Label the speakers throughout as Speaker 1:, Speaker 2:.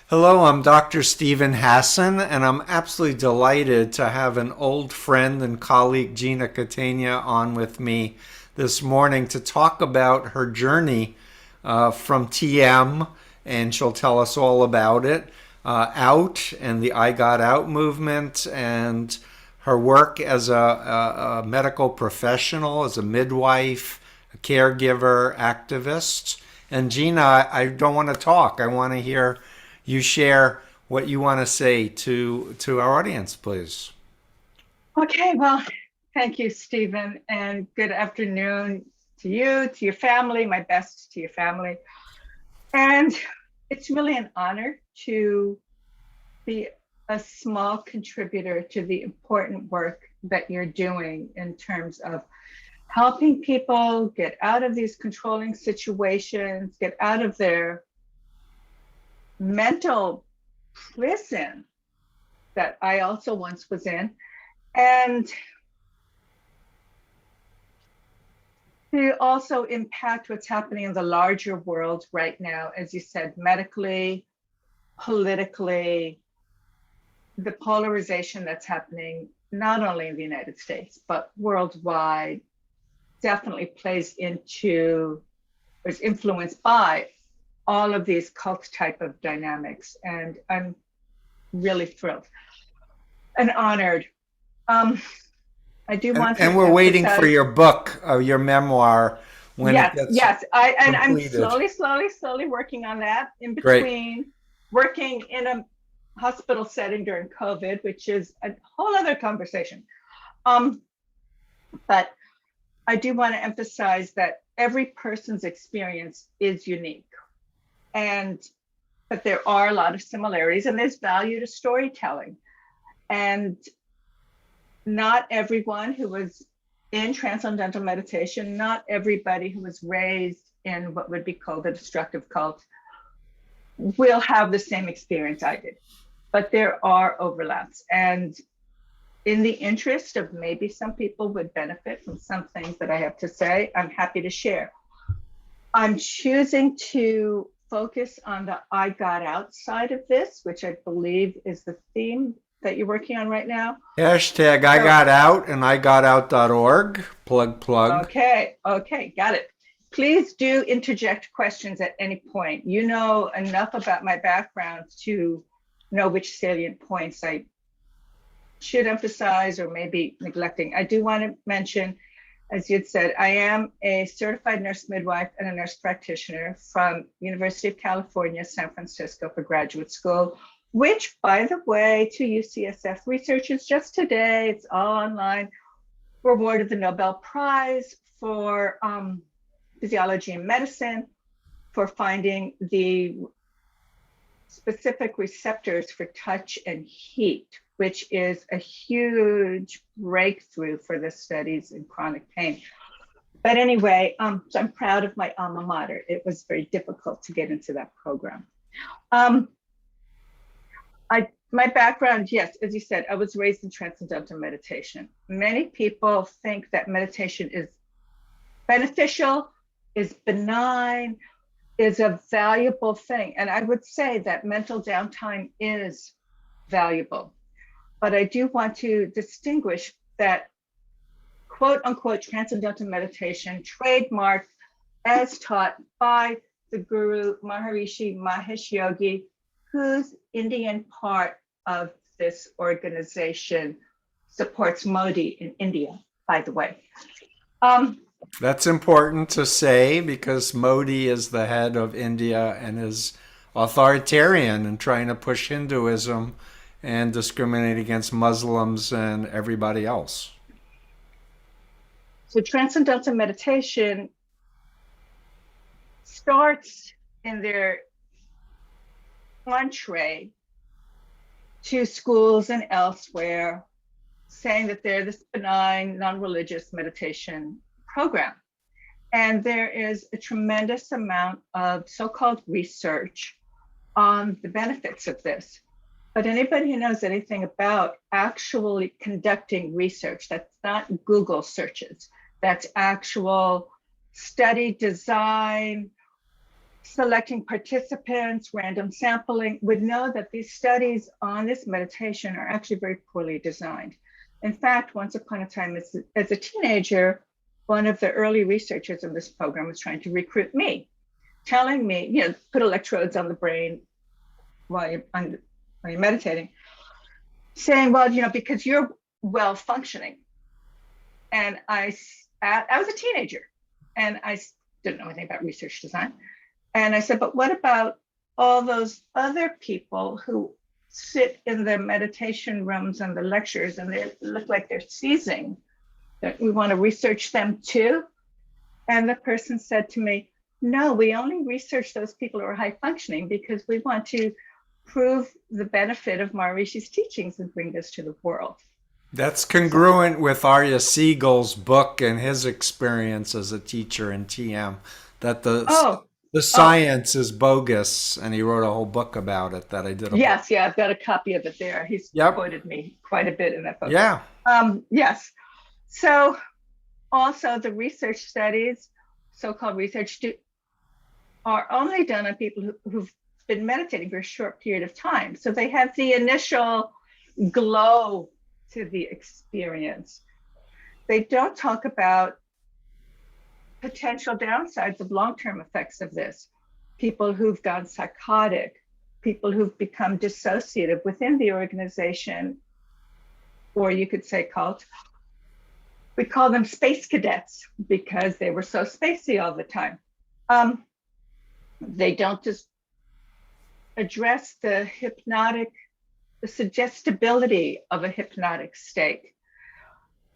Speaker 1: Hello, I'm Dr. Stephen Hassan, and I'm absolutely delighted to have an old friend and colleague, Gina Catena, on with me this morning to talk about her journey from TM, and she'll tell us all about it, out and the I Got Out movement, and her work as a medical professional, as a midwife, a caregiver, activist. And Gina, I don't want to talk. I want to hear you share what you want to say to our audience, please.
Speaker 2: Okay, well, thank you, Stephen, and good afternoon to you, to your family, my best to your family. And it's really an honor to be a small contributor to the important work that you're doing in terms of helping people get out of these controlling situations, get out of their mental prison that I also once was in, and to also impact what's happening in the larger world right now, as you said, medically, politically, the polarization that's happening not only in the United States, but worldwide definitely plays into, or is influenced by all of these cult type of dynamics. And I'm really thrilled and honored. Um, I do
Speaker 1: And,
Speaker 2: want
Speaker 1: and
Speaker 2: to
Speaker 1: we're waiting for
Speaker 2: emphasize.
Speaker 1: your book, your memoir, when it
Speaker 2: Yes,
Speaker 1: gets
Speaker 2: yes. I'm
Speaker 1: completed.
Speaker 2: slowly working on that in
Speaker 1: Great.
Speaker 2: between working in a hospital setting during COVID, which is a whole other conversation. Um, but I do want to emphasize that every person's experience is unique. And but there are a lot of similarities and there's value to storytelling. And not everyone who was in transcendental meditation, not everybody who was raised in what would be called a destructive cult will have the same experience I did. But there are overlaps. And in the interest of maybe some people would benefit from some things that I have to say, I'm happy to share. I'm choosing to focus on the I got out side of this, which I believe is the theme that you're working on right now.
Speaker 1: Hashtag I
Speaker 2: So
Speaker 1: got out and I got out.org. Plug, plug.
Speaker 2: okay, got it. Please do interject questions at any point. You know enough about my background to know which salient points I should emphasize or maybe neglecting. I do want to mention, as you'd said, I am a certified nurse midwife and a nurse practitioner from University of California, San Francisco for graduate school, which, by the way, to UCSF researchers just today, it's all online, were awarded the Nobel Prize for physiology and medicine for finding the specific receptors for touch and heat, which is a huge breakthrough for the studies in chronic pain. But anyway, so I'm proud of my alma mater. It was very difficult to get into that program. Um, my background, yes, as you said, I was raised in transcendental meditation. Many people think that meditation is beneficial, is benign, is a valuable thing. And I would say that mental downtime is valuable. But I do want to distinguish that quote unquote transcendental meditation, trademarked as taught by the guru Maharishi Mahesh Yogi, whose Indian part of this organization supports Modi in India, by the way. Um,
Speaker 1: That's important to say because Modi is the head of India and is authoritarian and trying to push Hinduism and discriminate against Muslims and everybody else.
Speaker 2: so transcendental meditation starts in their entree to schools and elsewhere, saying that they're this benign, non-religious meditation program. And there is a tremendous amount of so-called research on the benefits of this. But anybody who knows anything about actually conducting research, that's not Google searches, that's actual study design, selecting participants, random sampling, would know that these studies on this meditation are actually very poorly designed. In fact, once upon a time, as a teenager, one of the early researchers in this program was trying to recruit me, telling me, put electrodes on the brain while you're meditating, saying, well, because you're well functioning. And I was a teenager and I didn't know anything about research design. And I said, but what about all those other people who sit in the meditation rooms and the lectures and they look like they're seizing? Don't we want to research them too? And the person said to me, no, we only research those people who are high functioning because we want to prove the benefit of Maharishi's teachings and bring this to the world.
Speaker 1: That's congruent with Arya Siegel's book and his experience as a teacher in TM, that the science is bogus, and he wrote a whole book about it that I did.
Speaker 2: Yes, I've got a copy of it there. He's quoted me quite a bit in that book.
Speaker 1: Yeah.
Speaker 2: Yes. So also the research studies, so-called research, are only done on people who've been meditating for a short period of time. So they have the initial glow to the experience. They don't talk about potential downsides of long-term effects of this. People who've gone psychotic, people who've become dissociative within the organization, or you could say cult. We call them space cadets because they were so spacey all the time. They don't just address the suggestibility of a hypnotic state.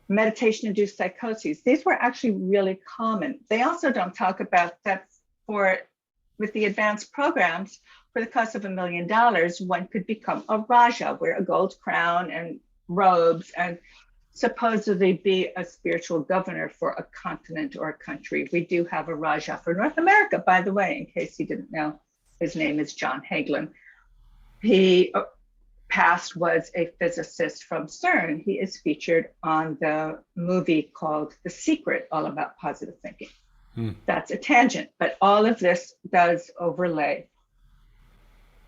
Speaker 2: Meditation-induced psychoses. These were actually really common. They also don't talk about that with the advanced programs, for the cost of $1 million, one could become a Raja, wear a gold crown and robes, and supposedly be a spiritual governor for a continent or a country. We do have a Raja for North America, by the way, in case you didn't know. His name is John Hagelin. He past was a physicist from CERN. He is featured on the movie called The Secret, all about positive thinking. That's a tangent, but all of this does overlay.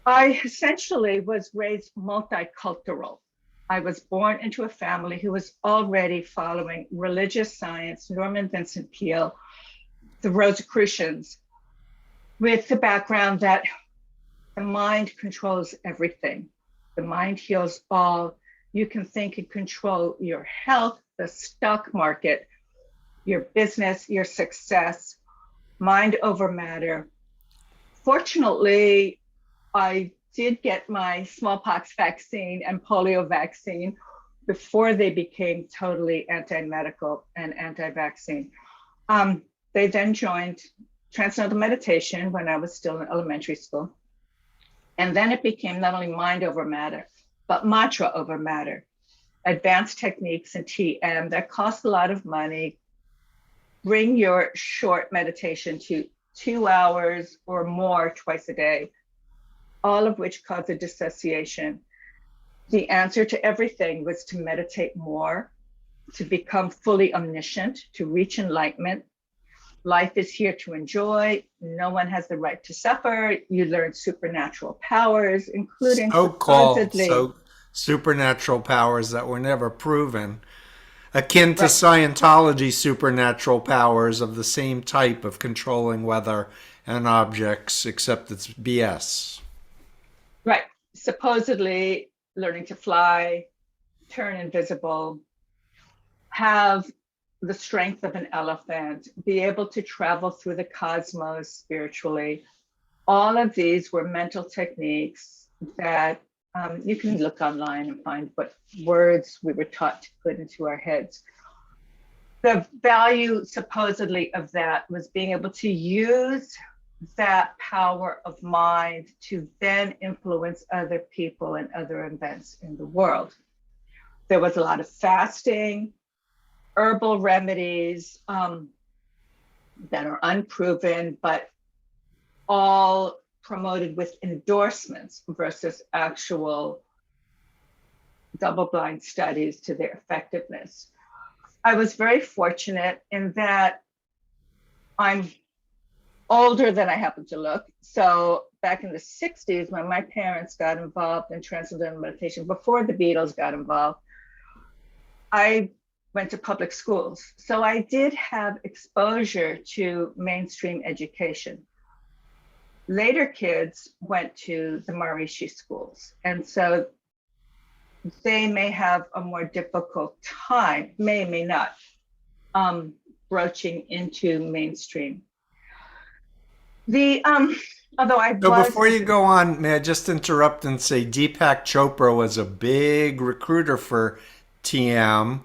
Speaker 2: I essentially was raised multicultural. I was born into a family who was already following religious science, Norman Vincent Peale, the Rosicrucians, with the background that the mind controls everything. The mind heals all. You can think and control your health, the stock market, your business, your success, mind over matter. Fortunately, I did get my smallpox vaccine and polio vaccine before they became totally anti-medical and anti-vaccine. They then joined Transcendental Meditation when I was still in elementary school. And then it became not only mind over matter, but mantra over matter, advanced techniques in TM that cost a lot of money. Bring your short meditation to 2 hours or more twice a day, all of which cause a dissociation. The answer to everything was to meditate more, to become fully omniscient, to reach enlightenment. Life is here to enjoy. No one has the right to suffer. You learn supernatural powers, including
Speaker 1: so-called supernatural powers that were never proven, akin to Scientology supernatural powers of the same type of controlling weather and objects, except it's BS.
Speaker 2: Right. Supposedly learning to fly, turn invisible, have the strength of an elephant, be able to travel through the cosmos spiritually. All of these were mental techniques that you can look online and find what words we were taught to put into our heads. The value supposedly of that was being able to use that power of mind to then influence other people and other events in the world. There was a lot of fasting, herbal remedies that are unproven, but all promoted with endorsements versus actual double-blind studies to their effectiveness. I was very fortunate in that I'm older than I happen to look. So back in the 60s, when my parents got involved in Transcendental Meditation, before the Beatles got involved, I went to public schools. So I did have exposure to mainstream education. Later kids went to the Maharishi schools. And so they may have a more difficult time, may not, broaching into mainstream. The although I
Speaker 1: So
Speaker 2: was
Speaker 1: before you go on, may I just interrupt and say Deepak Chopra was a big recruiter for TM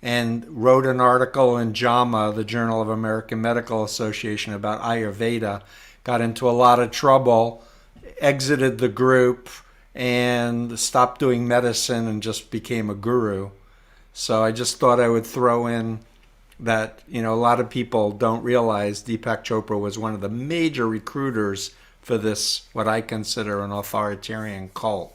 Speaker 1: and wrote an article in JAMA, the Journal of American Medical Association, about Ayurveda, got into a lot of trouble, exited the group, and stopped doing medicine and just became a guru. So I just thought I would throw in that, a lot of people don't realize Deepak Chopra was one of the major recruiters for this, what I consider an authoritarian cult.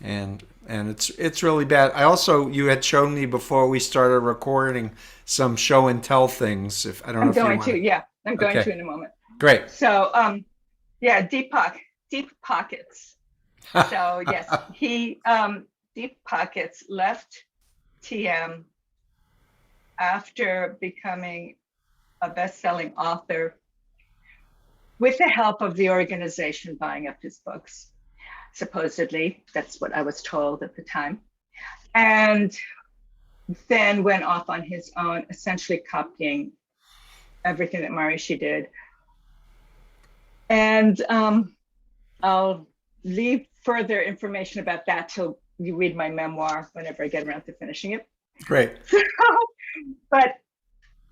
Speaker 1: And it's really bad. I also, you had shown me before we started recording some show and tell things. If I don't know
Speaker 2: I'm
Speaker 1: if you
Speaker 2: going
Speaker 1: want
Speaker 2: to, yeah, I'm going
Speaker 1: Okay,
Speaker 2: to in a moment.
Speaker 1: great.
Speaker 2: So yeah, deep pockets. So yes, he Deep Pockets left TM after becoming a best-selling author with the help of the organization buying up his books. Supposedly, that's what I was told at the time. And then went off on his own, essentially copying everything that Maharishi did. And I'll leave further information about that till you read my memoir whenever I get around to finishing it.
Speaker 1: Great.
Speaker 2: But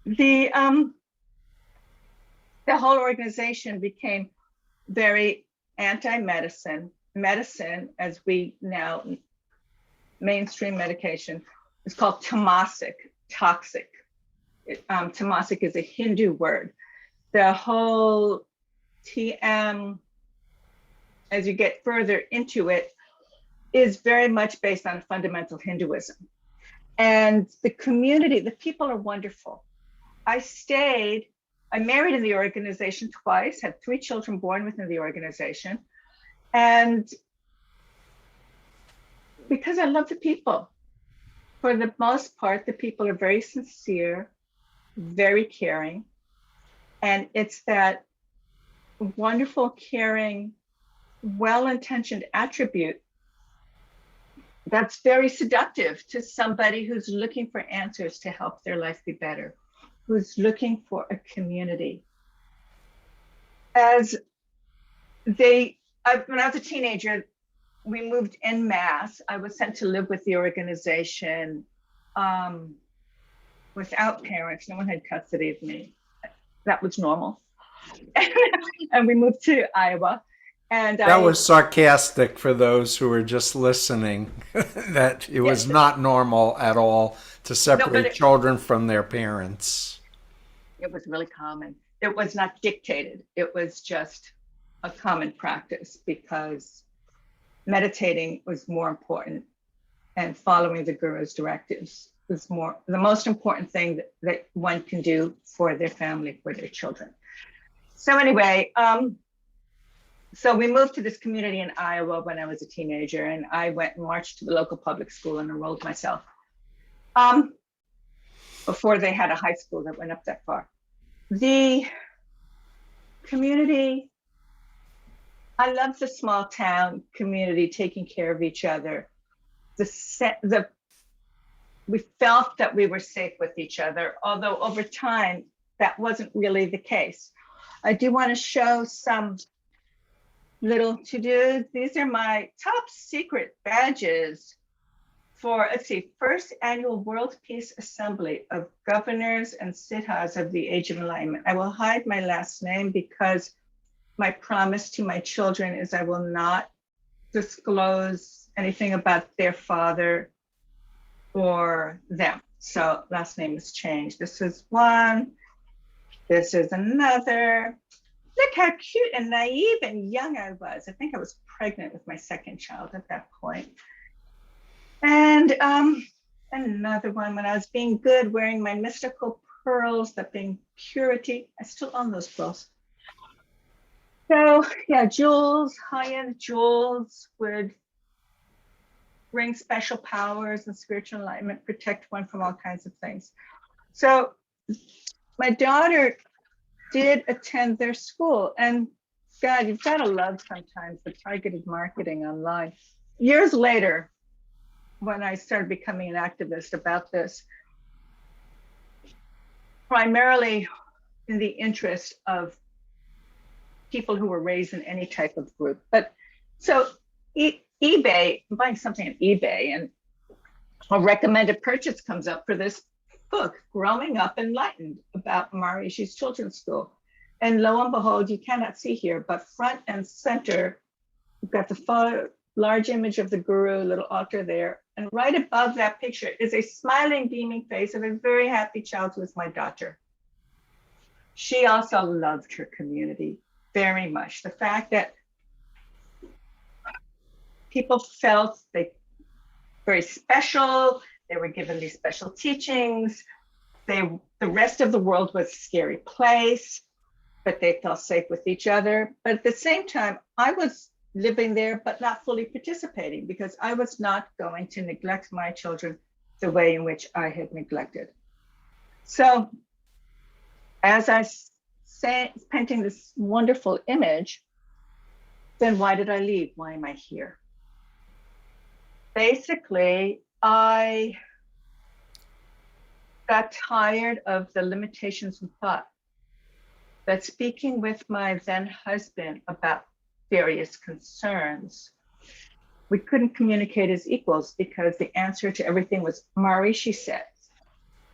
Speaker 2: the whole organization became very anti-medicine. Medicine, as we now mainstream medication, is called tamasic, toxic. Tamasic is a Hindu word. The whole TM, as you get further into it, is very much based on fundamental Hinduism. And the community, the people are wonderful. I married in the organization twice, had 3 children born within the organization. And because I love the people, for the most part, the people are very sincere, very caring. And it's that wonderful, caring, well-intentioned attribute that's very seductive to somebody who's looking for answers to help their life be better, who's looking for a community. When I was a teenager, we moved en masse. I was sent to live with the organization without parents. No one had custody of me. That was normal. And we moved to Iowa. And
Speaker 1: That was sarcastic for those who were just listening, that it was not normal at all to separate children from their parents.
Speaker 2: It was really common. It was not dictated. It was just a common practice because meditating was more important and following the guru's directives was the most important thing that one can do for their family, for their children. So anyway, so we moved to this community in Iowa when I was a teenager, and I went and marched to the local public school and enrolled myself before they had a high school that went up that far. The community, I love the small town community taking care of each other. We felt that we were safe with each other, although over time, that wasn't really the case. I do want to show some little to-dos. These are my top secret badges for, First Annual World Peace Assembly of Governors and Siddhas of the Age of Enlightenment. I will hide my last name because my promise to my children is I will not disclose anything about their father or them. So last name is changed. This is one. This is another. Look how cute and naive and young I was. I think I was pregnant with my second child at that point. And another one when I was being good, wearing my mystical pearls, that being purity. I still own those pearls. So yeah, jewels, high-end jewels would bring special powers and spiritual enlightenment, protect one from all kinds of things. So my daughter did attend their school, and God, you've got to love sometimes the targeted marketing online. Years later, when I started becoming an activist about this, primarily in the interest of people who were raised in any type of group. But so eBay, I'm buying something on eBay, and a recommended purchase comes up for this book, Growing Up Enlightened, about Maharishi's children's school. And lo and behold, you cannot see here, but front and center, you've got the large image of the guru, little altar there. And right above that picture is a smiling, beaming face of a very happy child who is my daughter. She also loved her community very much. The fact that people felt they very special, they were given these special teachings, the rest of the world was a scary place, but they felt safe with each other. But at the same time, I was living there, but not fully participating, because I was not going to neglect my children the way in which I had neglected. So as I say, painting this wonderful image, then why did I leave? Why am I here? Basically, I got tired of the limitations of thought. That speaking with my then husband about various concerns, we couldn't communicate as equals, because the answer to everything was Maharishi said.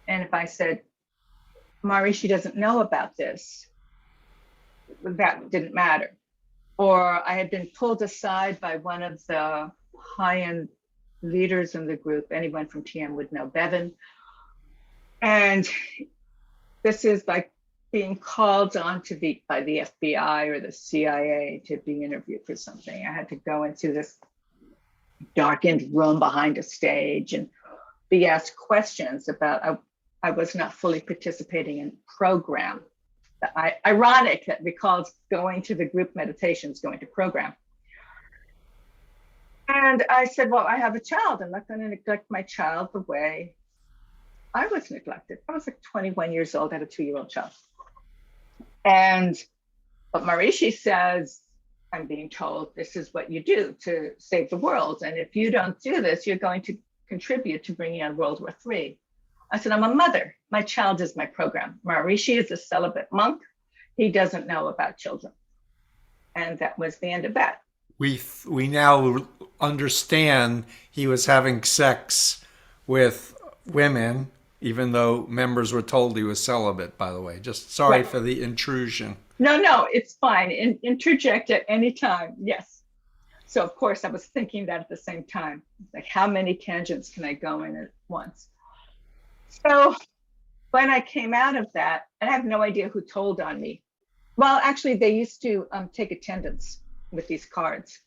Speaker 2: And if I said, Maharishi doesn't know about this, that didn't matter. Or I had been pulled aside by one of the high-end leaders in the group. Anyone from TM would know, Bevan. And this is like being called on to be by the FBI or the CIA to be interviewed for something. I had to go into this darkened room behind a stage and be asked questions about, I was not fully participating in program. Ironic that we called going to the group meditations, going to program. And I said, well, I have a child. I'm not going to neglect my child the way I was neglected. I was like 21 years old, I had a 2-year-old child. But Maharishi says, I'm being told this is what you do to save the world. And if you don't do this, you're going to contribute to bringing on World War III. I said, I'm a mother. My child is my program. Maharishi is a celibate monk. He doesn't know about children. And that was the end of that.
Speaker 1: We now understand he was having sex with women, even though members were told he was celibate, by the way. Just sorry
Speaker 2: Right.
Speaker 1: for the intrusion.
Speaker 2: No, it's fine. Interject at any time. Yes. So of course I was thinking that at the same time, like how many tangents can I go in at once? So when I came out of that, I have no idea who told on me. Well, actually they used to take attendance with these cards.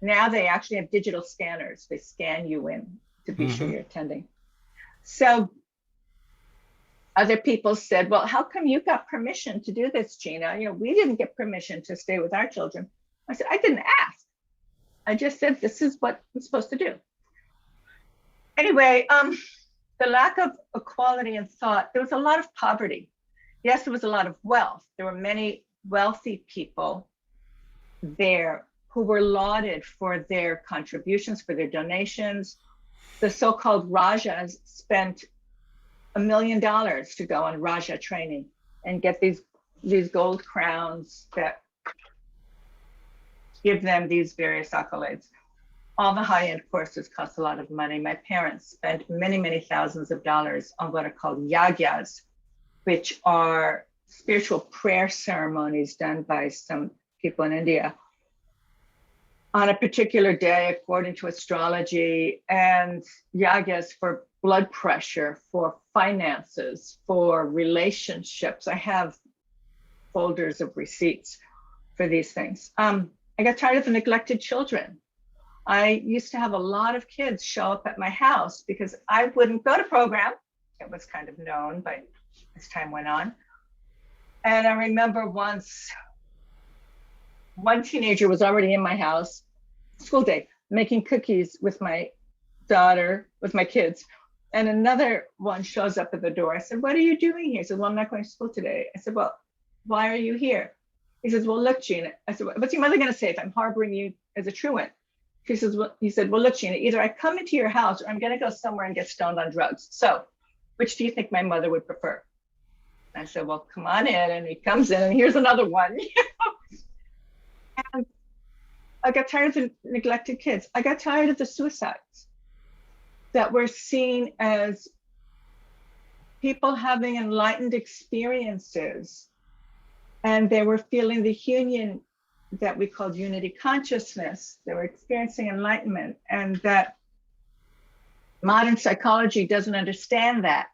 Speaker 2: Now they actually have digital scanners. They scan you in to be sure you're attending. So other people said, well, how come you got permission to do this, Gina? You know, we didn't get permission to stay with our children. I said, I didn't ask. I just said, this is what I'm supposed to do. Anyway, the lack of equality in thought, there was a lot of poverty. Yes, there was a lot of wealth. There were many wealthy people there who were lauded for their contributions, for their donations. The so-called Rajas spent $1 million to go on Raja training and get these gold crowns that give them these various accolades. All the high-end courses cost a lot of money. My parents spent many, many thousands of dollars on what are called yagyas, which are spiritual prayer ceremonies done by some people in India on a particular day according to astrology, and yagyas for blood pressure, for finances, for relationships. I have folders of receipts for these things. I got tired of the neglected children. I used to have a lot of kids show up at my house because I wouldn't go to program. It was kind of known, but as, as time went on. And I remember once One teenager was already in my house, school day, making cookies with my daughter, with my kids. And another one shows up at the door. I said, "What are you doing here?" He said, "Well, I'm not going to school today." I said, "Well, why are you here?" He says, "Well, look, Gina." I said, "What's your mother going to say if I'm harboring you as a truant?" He said, "Well, look, Gina, either I come into your house or I'm going to go somewhere and get stoned on drugs. So which do you think my mother would prefer?" I said, "Well, come on in." And he comes in and here's another one. And I got tired of the neglected kids. I got tired of the suicides that were seen as people having enlightened experiences, and they were feeling the union that we called unity consciousness. They were experiencing enlightenment, and that modern psychology doesn't understand that.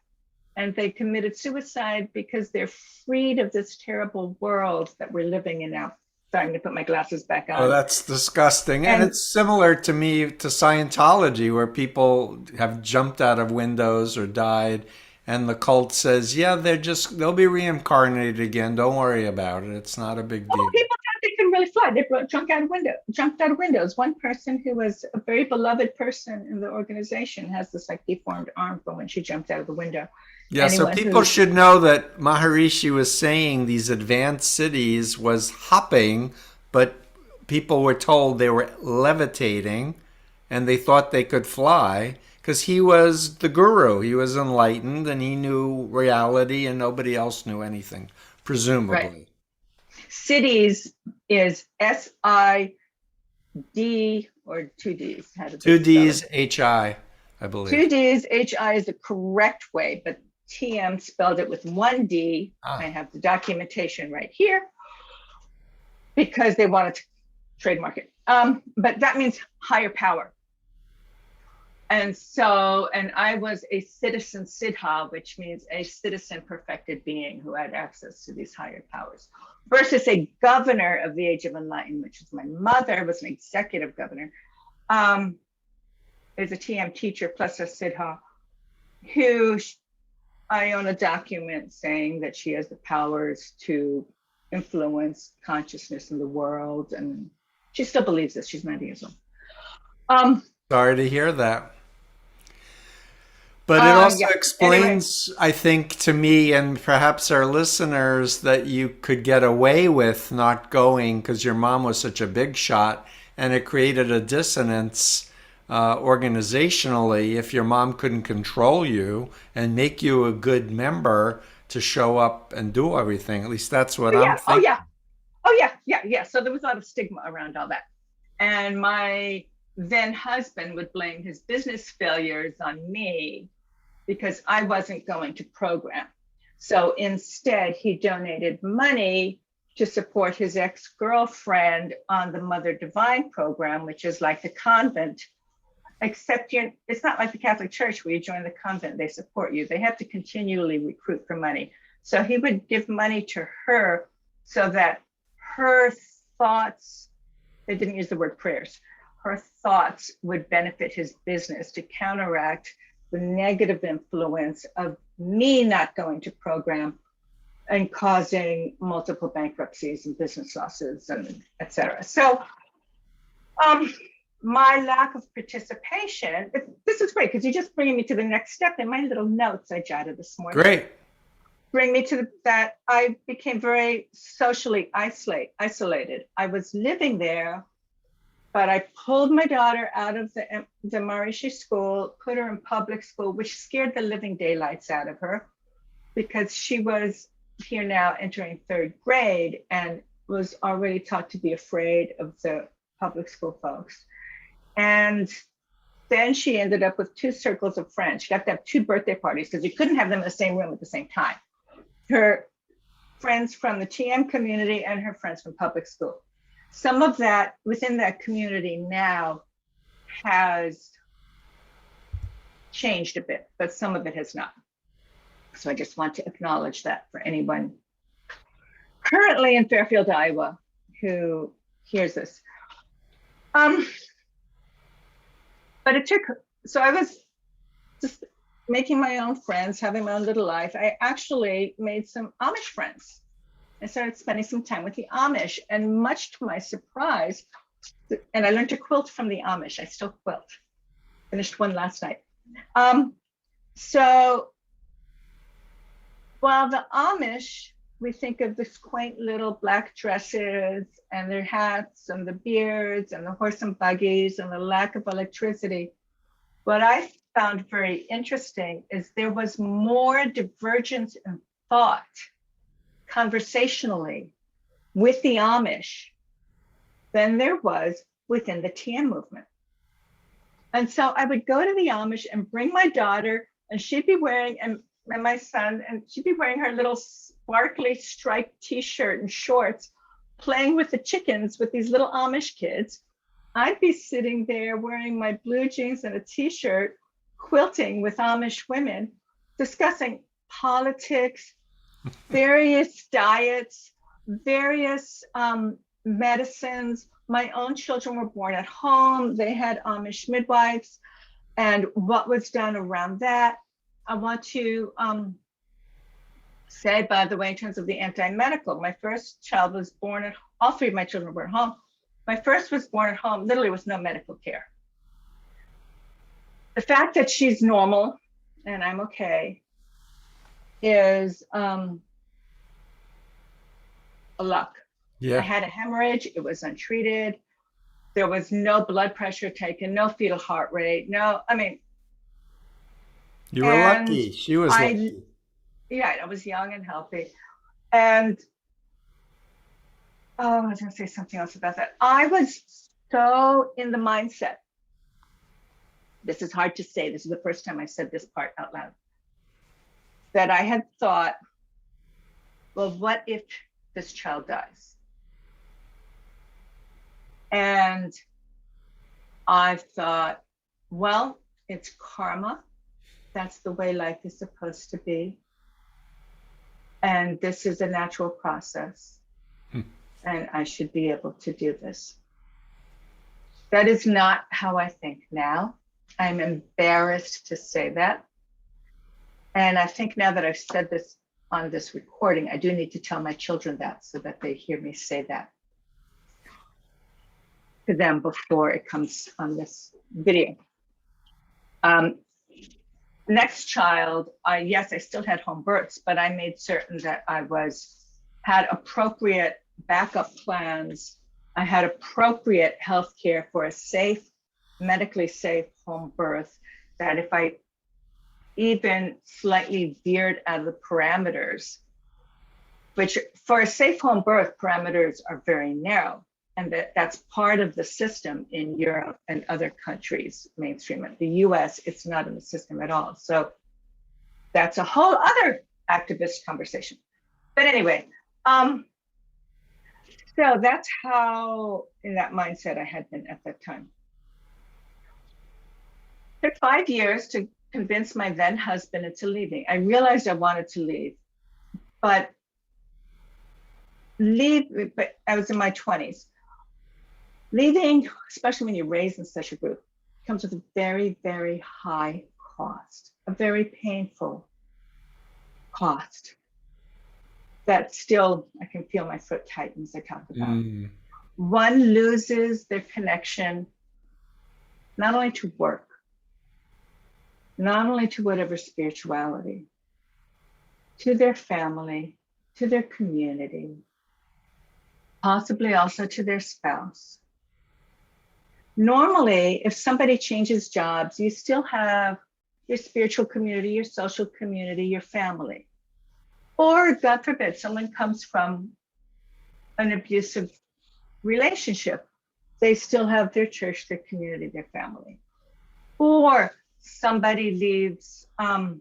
Speaker 2: And they committed suicide because they're freed of this terrible world that we're living in now. Starting to put my glasses back
Speaker 1: Oh,
Speaker 2: on.
Speaker 1: that's disgusting. And
Speaker 2: And
Speaker 1: it's similar to me to Scientology, where people have jumped out of windows or died, and the cult says, yeah, they'll be reincarnated again. Don't worry about it. It's not a big
Speaker 2: oh,
Speaker 1: deal.
Speaker 2: people thought they could really fly. They jumped out of windows. One person who was a very beloved person in the organization has this like deformed arm from when she jumped out of the window.
Speaker 1: Yeah, so
Speaker 2: Anyone
Speaker 1: people
Speaker 2: who,
Speaker 1: should know that Maharishi was saying these advanced cities was hopping, but people were told they were levitating and they thought they could fly because he was the guru. He was enlightened and he knew reality and nobody else knew anything,
Speaker 2: right,
Speaker 1: presumably.
Speaker 2: cities is SID or two D's. How do they
Speaker 1: Two
Speaker 2: spell it?
Speaker 1: D's, I
Speaker 2: Two
Speaker 1: believe.
Speaker 2: D's, HI is the correct way, but TM spelled it with one D. I
Speaker 1: Ah,
Speaker 2: have the documentation right here because they wanted to trademark it. But that means higher power. And so, and I was a citizen Siddha, which means a citizen perfected being who had access to these higher powers, versus a governor of the Age of Enlightenment, which is my mother, was an executive governor, is a TM teacher plus a Siddha, who I own a document saying that she has the powers to influence consciousness in the world. And she still believes this. She's 90 years old. Um,
Speaker 1: sorry to hear that. But it also
Speaker 2: yeah. Anyway,
Speaker 1: explains, I think, to me and perhaps our listeners that you could get away with not going because your mom was such a big shot, and it created a dissonance organizationally if your mom couldn't control you and make you a good member to show up and do everything. At least that's what
Speaker 2: oh
Speaker 1: I'm
Speaker 2: yeah, oh
Speaker 1: thinking.
Speaker 2: yeah, oh yeah, yeah, yeah. So there was a lot of stigma around all that. And my then husband would blame his business failures on me because I wasn't going to program. So instead, he donated money to support his ex-girlfriend on the Mother Divine program, which is like the convent, except it's not like the Catholic Church where you join the convent, they support you. They have to continually recruit for money. So he would give money to her so that her thoughts, they didn't use the word prayers, her thoughts would benefit his business to counteract the negative influence of me not going to program and causing multiple bankruptcies and business losses and et cetera. So my lack of participation, this is great because you're just bringing me to the next step in my little notes I jotted this morning.
Speaker 1: Great.
Speaker 2: Bring me to that I became very socially isolated. I was living there, but I pulled my daughter out of the Maharishi school, put her in public school, which scared the living daylights out of her because she was here now entering third grade and was already taught to be afraid of the public school folks. And then she ended up with two circles of friends. She got to have two birthday parties because you couldn't have them in the same room at the same time. Her friends from the TM community and her friends from public school. Some of that within that community now has changed a bit, but some of it has not. So I just want to acknowledge that for anyone currently in Fairfield, Iowa, who hears this. But it took, so I was just making my own friends, having my own little life. I actually made some Amish friends. I started spending some time with the Amish, and much to my surprise, and I learned to quilt from the Amish. I still quilt. Finished one last night. So while the Amish, we think of this quaint little black dresses and their hats and the beards and the horse and buggies and the lack of electricity, what I found very interesting is there was more divergence in thought conversationally with the Amish than there was within the TM movement. And so I would go to the Amish and bring my daughter, and she'd be wearing, and my son, and she'd be wearing her little sparkly striped t-shirt and shorts, playing with the chickens with these little Amish kids. I'd be sitting there wearing my blue jeans and a t-shirt, quilting with Amish women, discussing politics, various diets, various medicines. My own children were born at home. They had Amish midwives, and what was done around that. I want to say, by the way, in terms of the anti-medical, my first child was born at, all three of my children were at home. My first was born at home, literally with no medical care. The fact that she's normal and I'm okay is a luck.
Speaker 1: Yeah.
Speaker 2: I had a hemorrhage, it was untreated. There was no blood pressure taken, no fetal heart rate, no, I mean.
Speaker 1: You were lucky. She was lucky.
Speaker 2: Yeah, I was young and healthy. And I was gonna say something else about that. I was so in the mindset. This is hard to say. This is the first time I said this part out loud. That I had thought, well, what if this child dies? And I thought, well, it's karma. That's the way life is supposed to be. And this is a natural process. And I should be able to do this. That is not how I think now. I'm embarrassed to say that. And I think now that I've said this on this recording, I do need to tell my children that so that they hear me say that to them before it comes on this video. Next child, yes, I still had home births, but I made certain that I had appropriate backup plans. I had appropriate health care for a safe, medically safe home birth, that if I even slightly veered out of the parameters, which for a safe home birth, parameters are very narrow. And that's part of the system in Europe and other countries, mainstream. In the US, it's not in the system at all. So that's a whole other activist conversation. But anyway, so that's how, in that mindset, I had been at that time. It took 5 years to convince my then husband into leaving. I realized I wanted to leave, but I was in my 20s. Leaving, especially when you're raised in such a group, comes with a very, very high cost, a very painful cost that still, I can feel my foot tighten as I talk about. One loses their connection, not only to work, not only to whatever spirituality, to their family, to their community, possibly also to their spouse. Normally, if somebody changes jobs, you still have your spiritual community, your social community, your family. Or, God forbid, someone comes from an abusive relationship. They still have their church, their community, their family. Or somebody leaves, I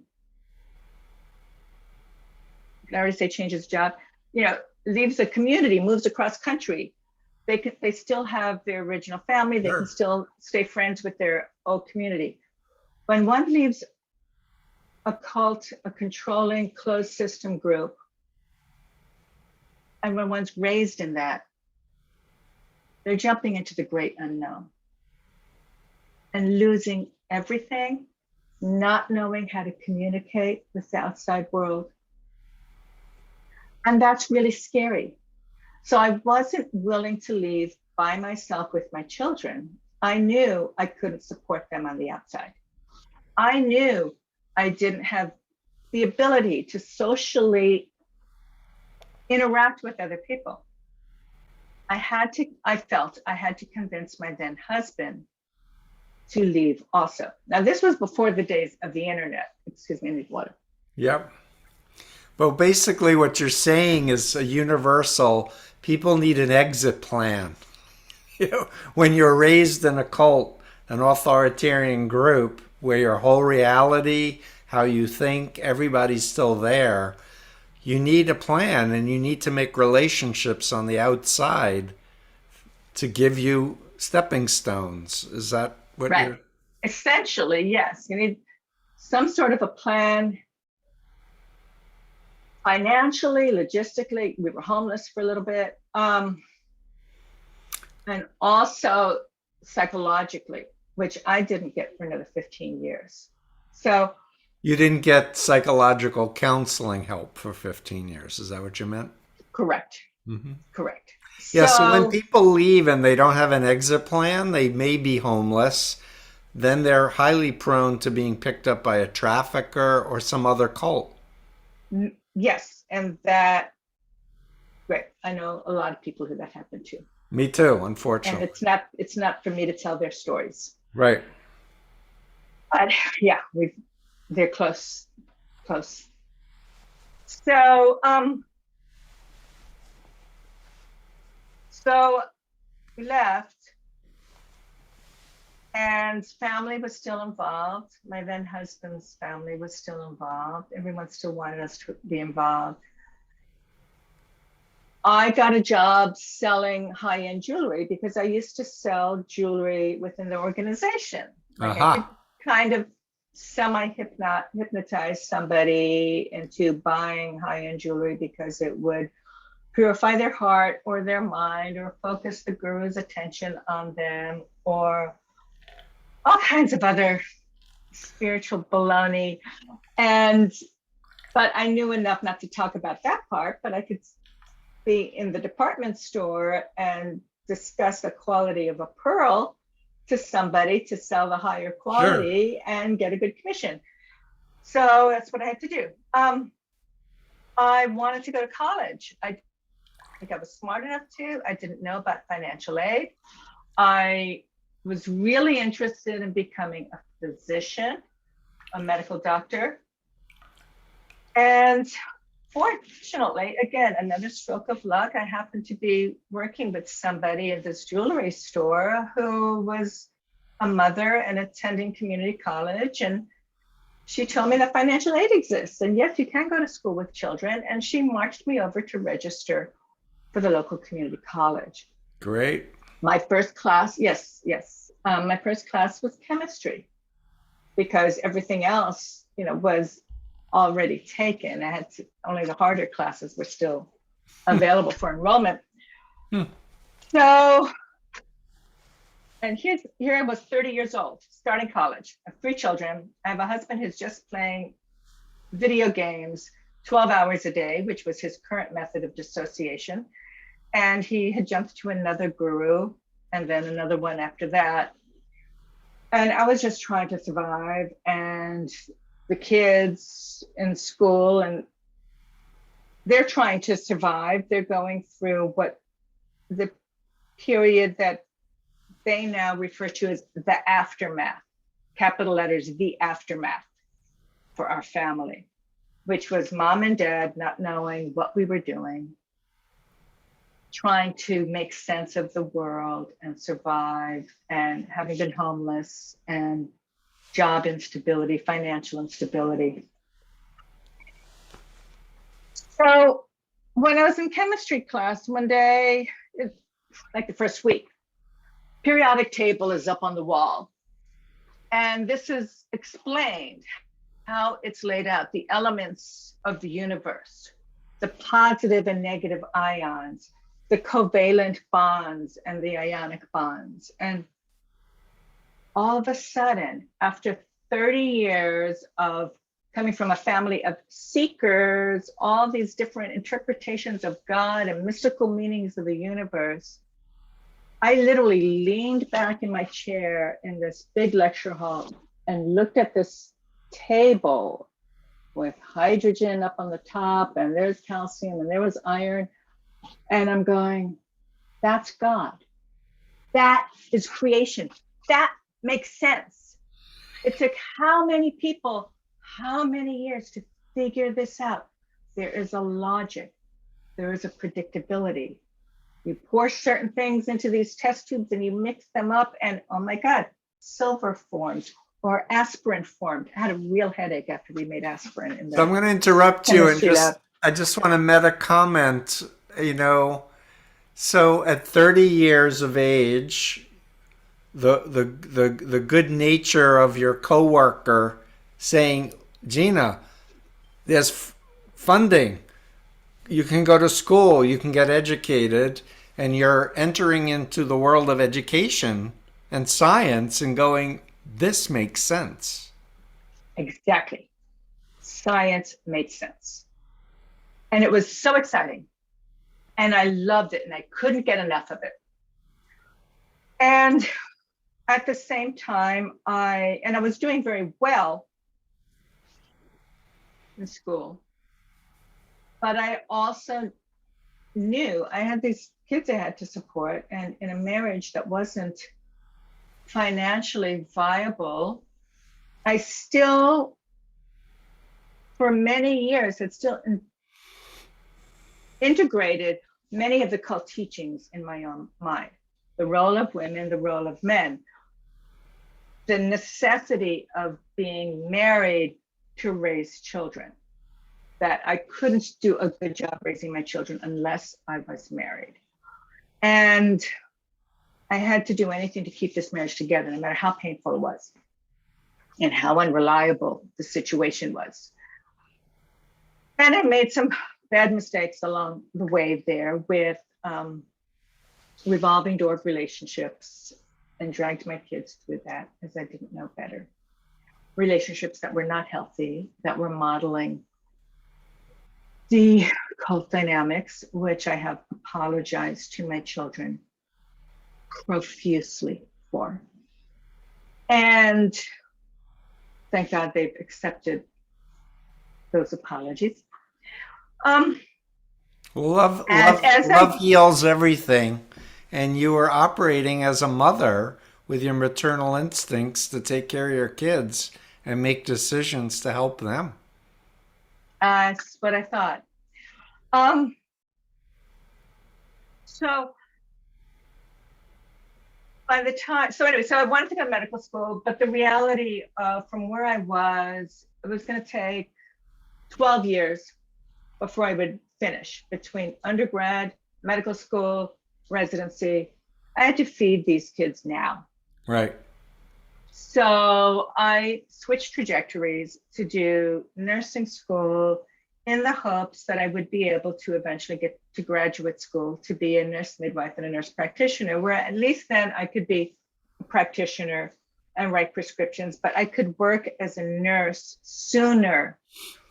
Speaker 2: already say changes job, leaves the community, moves across country. They still have their original family. They can still stay friends with their old community. When one leaves a cult, a controlling closed system group, and when one's raised in that, they're jumping into the great unknown and losing everything, not knowing how to communicate with the outside world. And that's really scary. So I wasn't willing to leave by myself with my children. I knew I couldn't support them on the outside. I knew I didn't have the ability to socially interact with other people. I felt I had to convince my then husband to leave also. Now, this was before the days of the internet. Excuse me, I need water.
Speaker 1: Yep. Well, basically, what you're saying is a universal. People need an exit plan. When you're raised in a cult, an authoritarian group where your whole reality, how you think, everybody's still there, you need a plan and you need to make relationships on the outside to give you stepping stones. Is that what
Speaker 2: Right.
Speaker 1: you're?
Speaker 2: Essentially, yes. You need some sort of a plan financially, logistically. We were homeless for a little bit. And also psychologically, which I didn't get for another 15 years. So,
Speaker 1: You didn't get psychological counseling help for 15 years. Is that what you meant?
Speaker 2: correct,
Speaker 1: Mm-hmm.
Speaker 2: correct.
Speaker 1: Yeah, so when
Speaker 2: So,
Speaker 1: people leave and they don't have an exit plan, they may be homeless. Then they're highly prone to being picked up by a trafficker or some other cult.
Speaker 2: yes, and that, right. I know a lot of people who that happened to.
Speaker 1: Me too,
Speaker 2: And
Speaker 1: unfortunately.
Speaker 2: it's not for me to tell their stories.
Speaker 1: Right.
Speaker 2: But yeah, they're close, close. So, so we left, and family was still involved. My then husband's family was still involved. Everyone still wanted us to be involved. I got a job selling high-end jewelry because I used to sell jewelry within the organization. Like I could
Speaker 1: Aha.
Speaker 2: kind of semi-hypnotize somebody into buying high-end jewelry because it would purify their heart or their mind or focus the guru's attention on them or all kinds of other spiritual baloney. And but I knew enough not to talk about that part, but I could be in the department store and discuss the quality of a pearl to somebody to sell the higher
Speaker 1: Sure.
Speaker 2: quality and get a good commission. So that's what I had to do. I wanted to go to college. I think I was smart enough to. I didn't know about financial aid. I was really interested in becoming a physician, a medical doctor. And fortunately, again, another stroke of luck, I happened to be working with somebody at this jewelry store who was a mother and attending community college. And she told me that financial aid exists. And yes, you can go to school with children. And she marched me over to register for the local community college.
Speaker 1: Great.
Speaker 2: My first class, yes, yes. My first class was chemistry because everything else, was already taken. I had to, only the harder classes were still available for enrollment.
Speaker 1: Hmm.
Speaker 2: So, and here I was 30 years old, starting college. I have 3 children. I have a husband who's just playing video games 12 hours a day, which was his current method of dissociation. And he had jumped to another guru and then another one after that. And I was just trying to survive. And the kids in school, and they're trying to survive. They're going through what the period that they now refer to as the aftermath, capital letters, the aftermath for our family, which was mom and dad not knowing what we were doing, trying to make sense of the world and survive, and having been homeless and job instability, financial instability. So when I was in chemistry class one day, it's like the first week, periodic table is up on the wall. And this is explained how it's laid out, the elements of the universe, the positive and negative ions, the covalent bonds and the ionic bonds. And all of a sudden, after 30 years of coming from a family of seekers, all these different interpretations of God and mystical meanings of the universe, I literally leaned back in my chair in this big lecture hall and looked at this table with hydrogen up on the top, and there's calcium, and there was iron. And I'm going, that's God. That is creation. That makes sense. It took how many people, how many years to figure this out? There is a logic. There is a predictability. You pour certain things into these test tubes and you mix them up, and oh my God, silver formed or aspirin formed. I had a real headache after we made aspirin. In the
Speaker 1: So I'm going to interrupt you and
Speaker 2: lab.
Speaker 1: I just want to meta comment, so at 30 years of age, the good nature of your coworker saying, Gina, there's funding. You can go to school, you can get educated, and you're entering into the world of education and science and going, this makes sense.
Speaker 2: Exactly. Science made sense. And it was so exciting. And I loved it, and I couldn't get enough of it. And at the same time, I was doing very well in school, but I also knew I had these kids I had to support, and in a marriage that wasn't financially viable, I still, for many years, had still integrated many of the cult teachings in my own mind. The role of women, the role of men, the necessity of being married to raise children, that I couldn't do a good job raising my children unless I was married. And I had to do anything to keep this marriage together, no matter how painful it was and how unreliable the situation was. And I made some bad mistakes along the way there with revolving door relationships, and dragged my kids through that as I didn't know better. Relationships that were not healthy, that were modeling the cult dynamics, which I have apologized to my children profusely for. And thank God they've accepted those apologies.
Speaker 1: Love heals everything. And you were operating as a mother with your maternal instincts to take care of your kids and make decisions to help them.
Speaker 2: That's what I thought. So by the time, so I wanted to go to medical school, but the reality from where I was, it was going to take 12 years before I would finish between undergrad, medical school, residency. I had to feed these kids now.
Speaker 1: Right.
Speaker 2: So I switched trajectories to do nursing school in the hopes that I would be able to eventually get to graduate school to be a nurse midwife and a nurse practitioner, where at least then I could be a practitioner and write prescriptions, but I could work as a nurse sooner.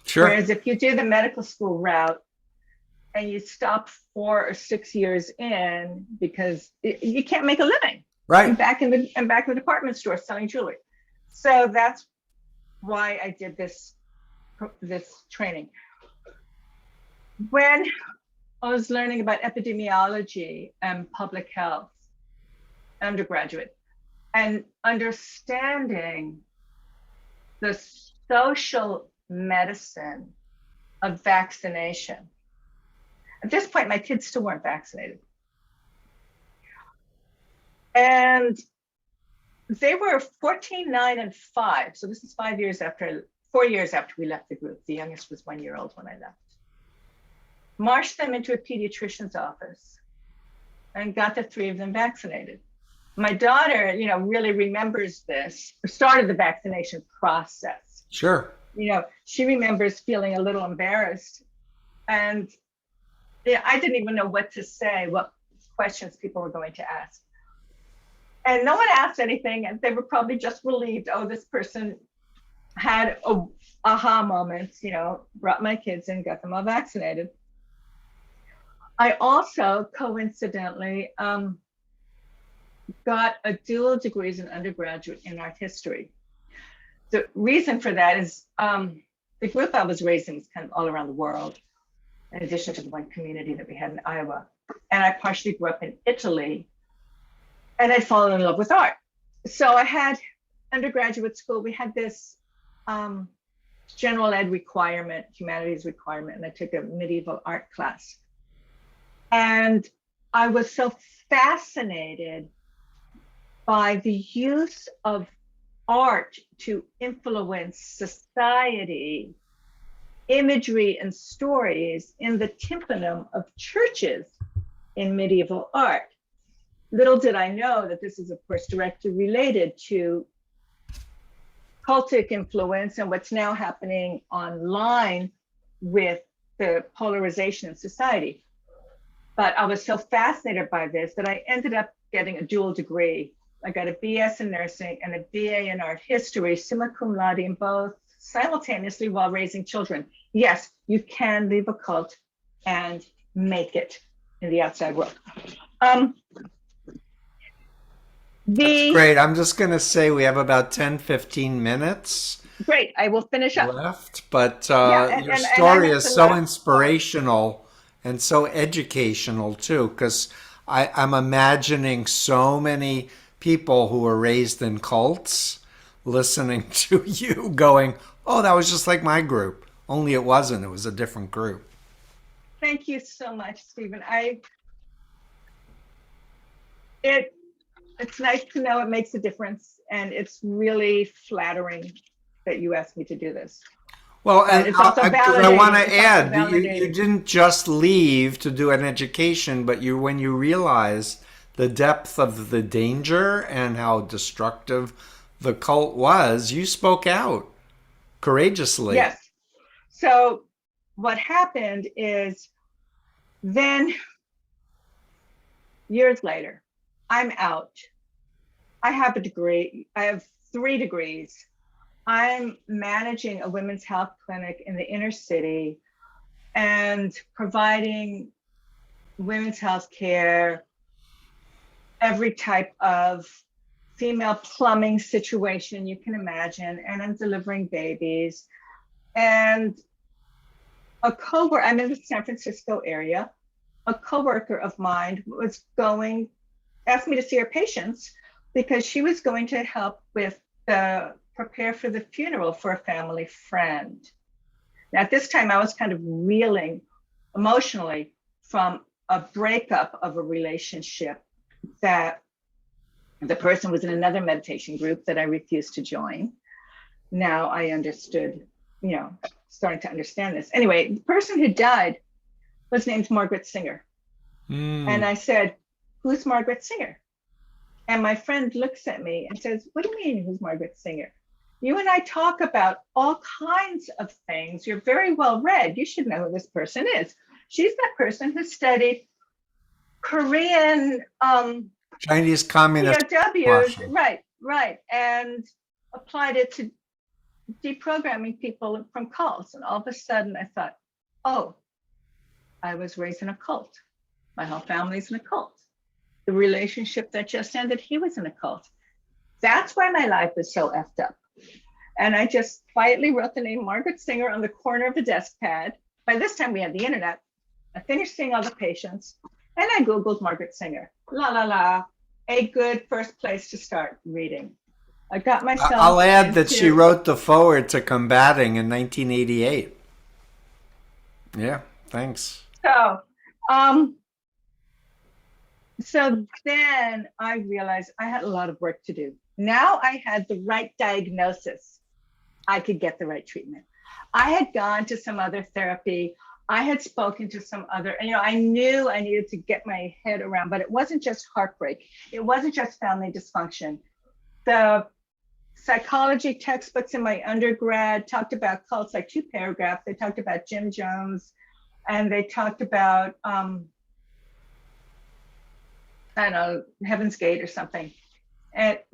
Speaker 1: Sure.
Speaker 2: Whereas if you do the medical school route and you stop 4 or 6 years in, because you can't make a living.
Speaker 1: Right.
Speaker 2: I'm back in the department store selling jewelry. So that's why I did this training. When I was learning about epidemiology and public health, undergraduate, and understanding the social medicine of vaccination. At this point, my kids still weren't vaccinated. And they were 14, 9, and 5. So this is 4 years after we left the group. The youngest was 1 year old when I left. Marched them into a pediatrician's office and got the 3 of them vaccinated. My daughter, really remembers this, started the vaccination process.
Speaker 1: Sure.
Speaker 2: She remembers feeling a little embarrassed. And I didn't even know what to say, what questions people were going to ask. And no one asked anything, and they were probably just relieved, oh, this person had a aha moments, brought my kids in, got them all vaccinated. I also coincidentally got a dual degree as an undergraduate in art history. The reason for that is the group I was raised in was kind of all around the world, in addition to the one community that we had in Iowa. And I partially grew up in Italy, and I'd fallen in love with art. So I had undergraduate school, we had this general ed requirement, humanities requirement, and I took a medieval art class. And I was so fascinated by the use of art to influence society, imagery and stories in the tympanum of churches in medieval art. Little did I know that this is, of course, directly related to cultic influence and what's now happening online with the polarization in society. But I was so fascinated by this that I ended up getting a dual degree. I got a BS in nursing and a BA in art history, summa cum laude in both, simultaneously while raising children. Yes, you can leave a cult and make it in the outside world.
Speaker 1: That's great. I'm just going to say we have about 10, 15 minutes
Speaker 2: Great, I will finish up.
Speaker 1: left, but
Speaker 2: Yeah,
Speaker 1: your
Speaker 2: and I
Speaker 1: story
Speaker 2: have
Speaker 1: is
Speaker 2: the
Speaker 1: so
Speaker 2: last
Speaker 1: inspirational and so educational too, because I'm imagining so many people who were raised in cults listening to you going, oh, that was just like my group. Only it wasn't. It was a different group.
Speaker 2: Thank you so much, Stephen. It's nice to know it makes a difference, and it's really flattering that you asked me to do this.
Speaker 1: Well,
Speaker 2: But
Speaker 1: and
Speaker 2: it's also
Speaker 1: I want
Speaker 2: validating.
Speaker 1: to
Speaker 2: It's also
Speaker 1: add that you
Speaker 2: validating.
Speaker 1: didn't just leave to do an education, but when you realized the depth of the danger and how destructive the cult was, you spoke out courageously.
Speaker 2: Yes. So what happened is then years later, I'm out. I have a degree. I have 3 degrees. I'm managing a women's health clinic in the inner city and providing women's health care, every type of female plumbing situation you can imagine, and I'm delivering babies. And I'm in the San Francisco area. A coworker of mine asked me to see her patients because she was going to help with prepare for the funeral for a family friend. Now, at this time, I was kind of reeling emotionally from a breakup of a relationship that the person was in another meditation group that I refused to join. Now I understood, starting to understand this. Anyway, the person who died was named Margaret Singer. And I said, who's Margaret Singer? And my friend looks at me and says, what do you mean, who's Margaret Singer? You and I talk about all kinds of things. You're very well read. You should know who this person is. She's that person who studied Korean
Speaker 1: Chinese communist
Speaker 2: POWs,
Speaker 1: Russian.
Speaker 2: right, and applied it to deprogramming people from cults. And all of a sudden I thought, oh, I was raised in a cult. My whole family's in a cult. The relationship that just ended, he was in a cult. That's why my life is so effed up. And I just quietly wrote the name Margaret Singer on the corner of the desk pad. By this time we had the internet. I finished seeing all the patients and I Googled Margaret Singer. La la la, a good first place to start reading. I got myself.
Speaker 1: I'll add that she wrote the foreword to Combating in 1988. Yeah, thanks.
Speaker 2: So then I realized I had a lot of work to do. Now I had the right diagnosis. I could get the right treatment. I had gone to some other therapy. I had spoken to some other, I knew I needed to get my head around, but it wasn't just heartbreak. It wasn't just family dysfunction. The psychology textbooks in my undergrad talked about cults, like 2 paragraphs. They talked about Jim Jones and they talked about, I don't know, Heaven's Gate or something.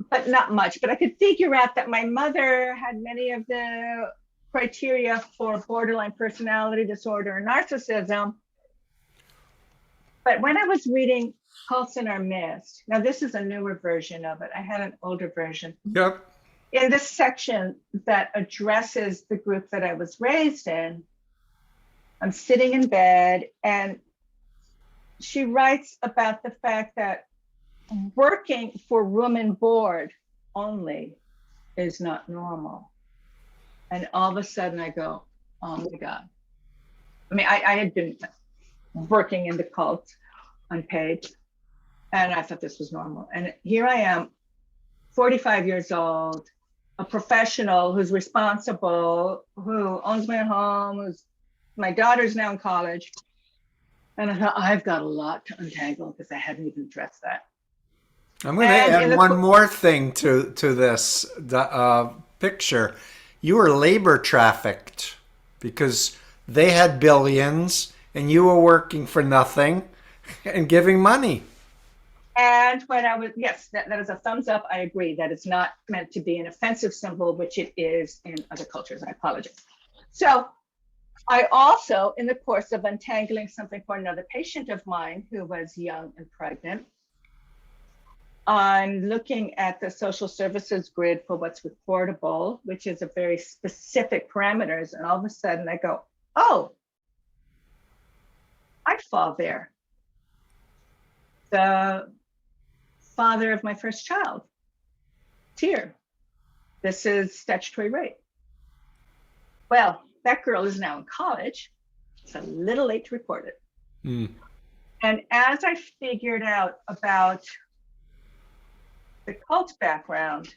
Speaker 2: but not much. But I could figure out that my mother had many of the criteria for borderline personality disorder and narcissism. But when I was reading Cults in Our Midst, now this is a newer version of it. I had an older version.
Speaker 1: Yep.
Speaker 2: In this section that addresses the group that I was raised in, I'm sitting in bed and she writes about the fact that working for room and board only is not normal. And all of a sudden I go, oh my God. I mean, I had been working in the cult unpaid, and I thought this was normal. And here I am, 45 years old, a professional who's responsible, who owns my home, my daughter's now in college. And I thought, I've got a lot to untangle because I hadn't even addressed that.
Speaker 1: I'm going to add one more thing to this picture. You were labor trafficked because they had billions and you were working for nothing and giving money.
Speaker 2: And when I was, yes, that is a thumbs up. I agree that it's not meant to be an offensive symbol, which it is in other cultures. I apologize. So I also, in the course of untangling something for another patient of mine who was young and pregnant, I'm looking at the social services grid for what's reportable, which is a very specific parameters. And all of a sudden I go, oh, I fall there. The father of my first child, here. This is statutory rape. Well, that girl is now in college. It's a little late to report it. Mm. And as I figured out about the cult background,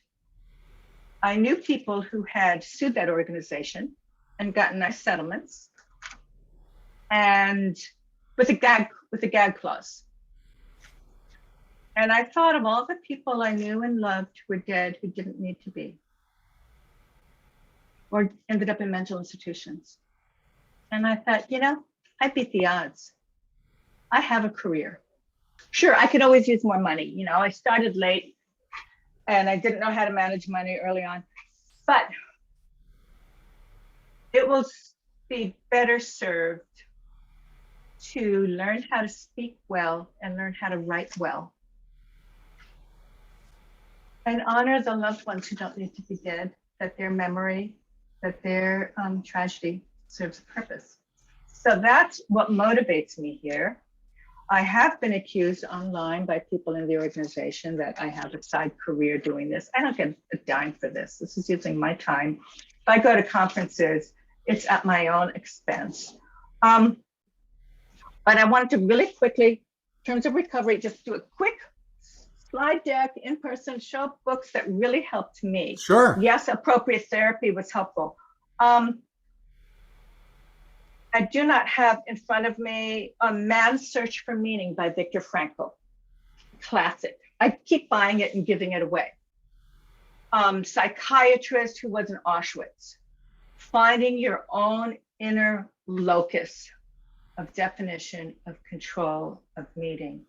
Speaker 2: I knew people who had sued that organization and gotten nice settlements, and with a gag clause. And I thought of all the people I knew and loved who were dead, who didn't need to be, or ended up in mental institutions. And I thought, you know, I beat the odds. I have a career. Sure, I could always use more money. You know, I started late and I didn't know how to manage money early on, but it will be better served to learn how to speak well and learn how to write well. And honor the loved ones who don't need to be dead, that their memory, that their tragedy serves a purpose. So that's what motivates me here. I have been accused online by people in the organization that I have a side career doing this. I don't get a dime for this. This is using my time. If I go to conferences, it's at my own expense. But I wanted to really quickly, in terms of recovery, just do a quick slide deck in person, show books that really helped me.
Speaker 1: Sure.
Speaker 2: Yes, appropriate therapy was helpful. I do not have in front of me A Man's Search for Meaning by Viktor Frankl. Classic. I keep buying it and giving it away. Psychiatrist who was in Auschwitz. Finding your own inner locus of definition, of control, of meaning.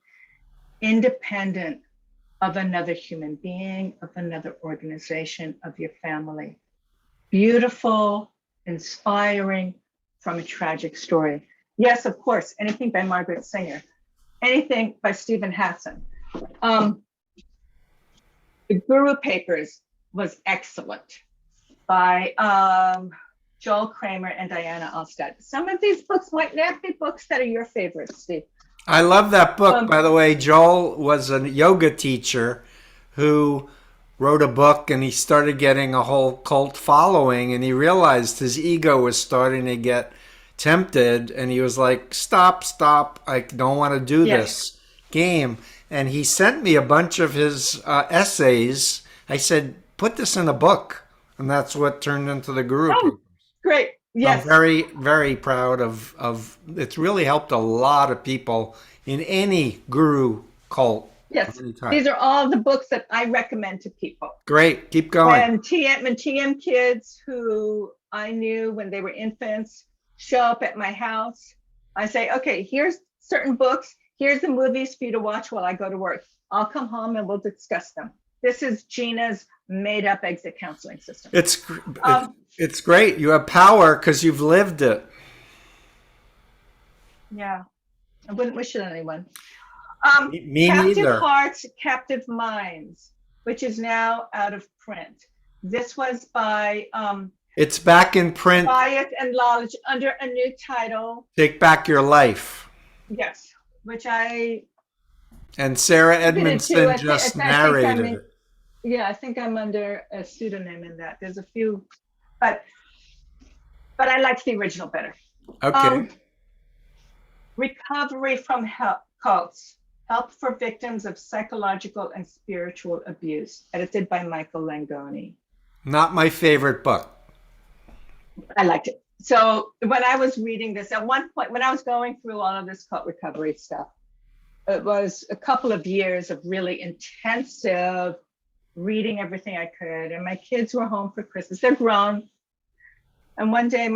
Speaker 2: Independent of another human being, of another organization, of your family. Beautiful, inspiring, from a tragic story. Yes, of course, anything by Margaret Singer, anything by Stephen Hassan. The Guru Papers was excellent by Joel Kramer and Diana Alstead. Some of these books might not be books that are your favorites, Steve.
Speaker 1: I love that book, by the way. Joel was a yoga teacher who wrote a book, and he started getting a whole cult following, and he realized his ego was starting to get tempted, and he was like, stop, I don't want to do this game. And he sent me a bunch of his essays. I said, put this in a book, and that's what turned into the Guru Papers.
Speaker 2: Great. Yes.
Speaker 1: I'm very, very proud of it's really helped a lot of people in any guru cult.
Speaker 2: Yes, these are all the books that I recommend to people.
Speaker 1: Great, keep going.
Speaker 2: And TM kids who I knew when they were infants show up at my house, I say, okay, here's certain books, here's the movies for you to watch while I go to work. I'll come home and we'll discuss them. This is Gina's made-up exit counseling system.
Speaker 1: It's great. You have power because you've lived it.
Speaker 2: Yeah, I wouldn't wish it on anyone.
Speaker 1: Me
Speaker 2: Captive
Speaker 1: neither.
Speaker 2: Hearts, Captive Minds, which is now out of print. This was by
Speaker 1: It's back in print.
Speaker 2: Wyatt and Lodge under a new title.
Speaker 1: Take Back Your Life.
Speaker 2: Yes, which I
Speaker 1: And Sarah
Speaker 2: contributed to.
Speaker 1: Edmondson just narrated it.
Speaker 2: Yeah, I think I'm under a pseudonym in that. There's a few, but I liked the original better.
Speaker 1: Okay.
Speaker 2: Recovery from cults. Help for victims of psychological and spiritual abuse, edited by Michael Langoni.
Speaker 1: Not my favorite book.
Speaker 2: I liked it. So when I was reading this, at one point, when I was going through all of this cult recovery stuff, it was a couple of years of really intensive reading everything I could. And my kids were home for Christmas. They're grown. And one day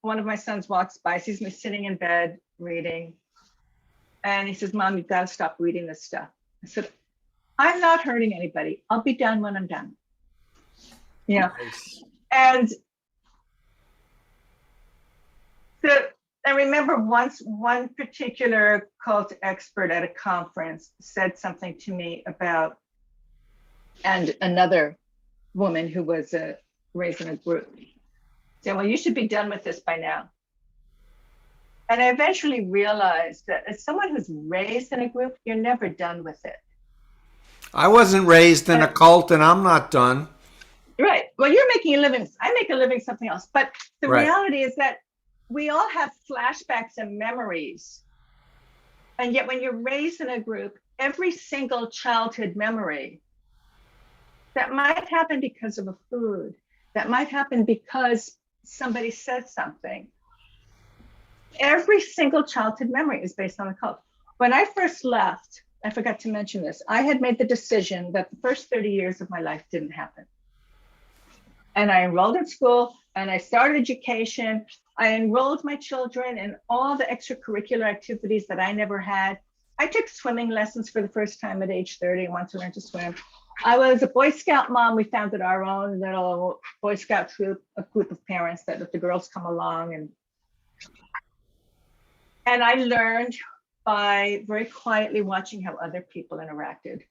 Speaker 2: one of my sons walks by, sees me sitting in bed reading. And he says, Mom, you've got to stop reading this stuff. I said, I'm not hurting anybody. I'll be done when I'm done. Yeah.
Speaker 1: Nice.
Speaker 2: And so I remember once one particular cult expert at a conference said something to me about, and another woman who was raised in a group said, well, you should be done with this by now. And I eventually realized that as someone who's raised in a group, you're never done with it.
Speaker 1: I wasn't raised in a cult and I'm not done.
Speaker 2: Right. Well, you're making a living. I make a living something else. But the
Speaker 1: Right.
Speaker 2: reality is that we all have flashbacks and memories. And yet when you're raised in a group, every single childhood memory that might happen because of a food, that might happen because somebody said something. Every single childhood memory is based on a cult. When I first left, I forgot to mention this, I had made the decision that the first 30 years of my life didn't happen. And I enrolled in school and I started education. I enrolled my children in all the extracurricular activities that I never had. I took swimming lessons for the first time at age 30. I wanted to learn to swim. I was a Boy Scout mom. We founded our own little Boy Scout troop, a group of parents that let the girls come along. And I learned by very quietly watching how other people interacted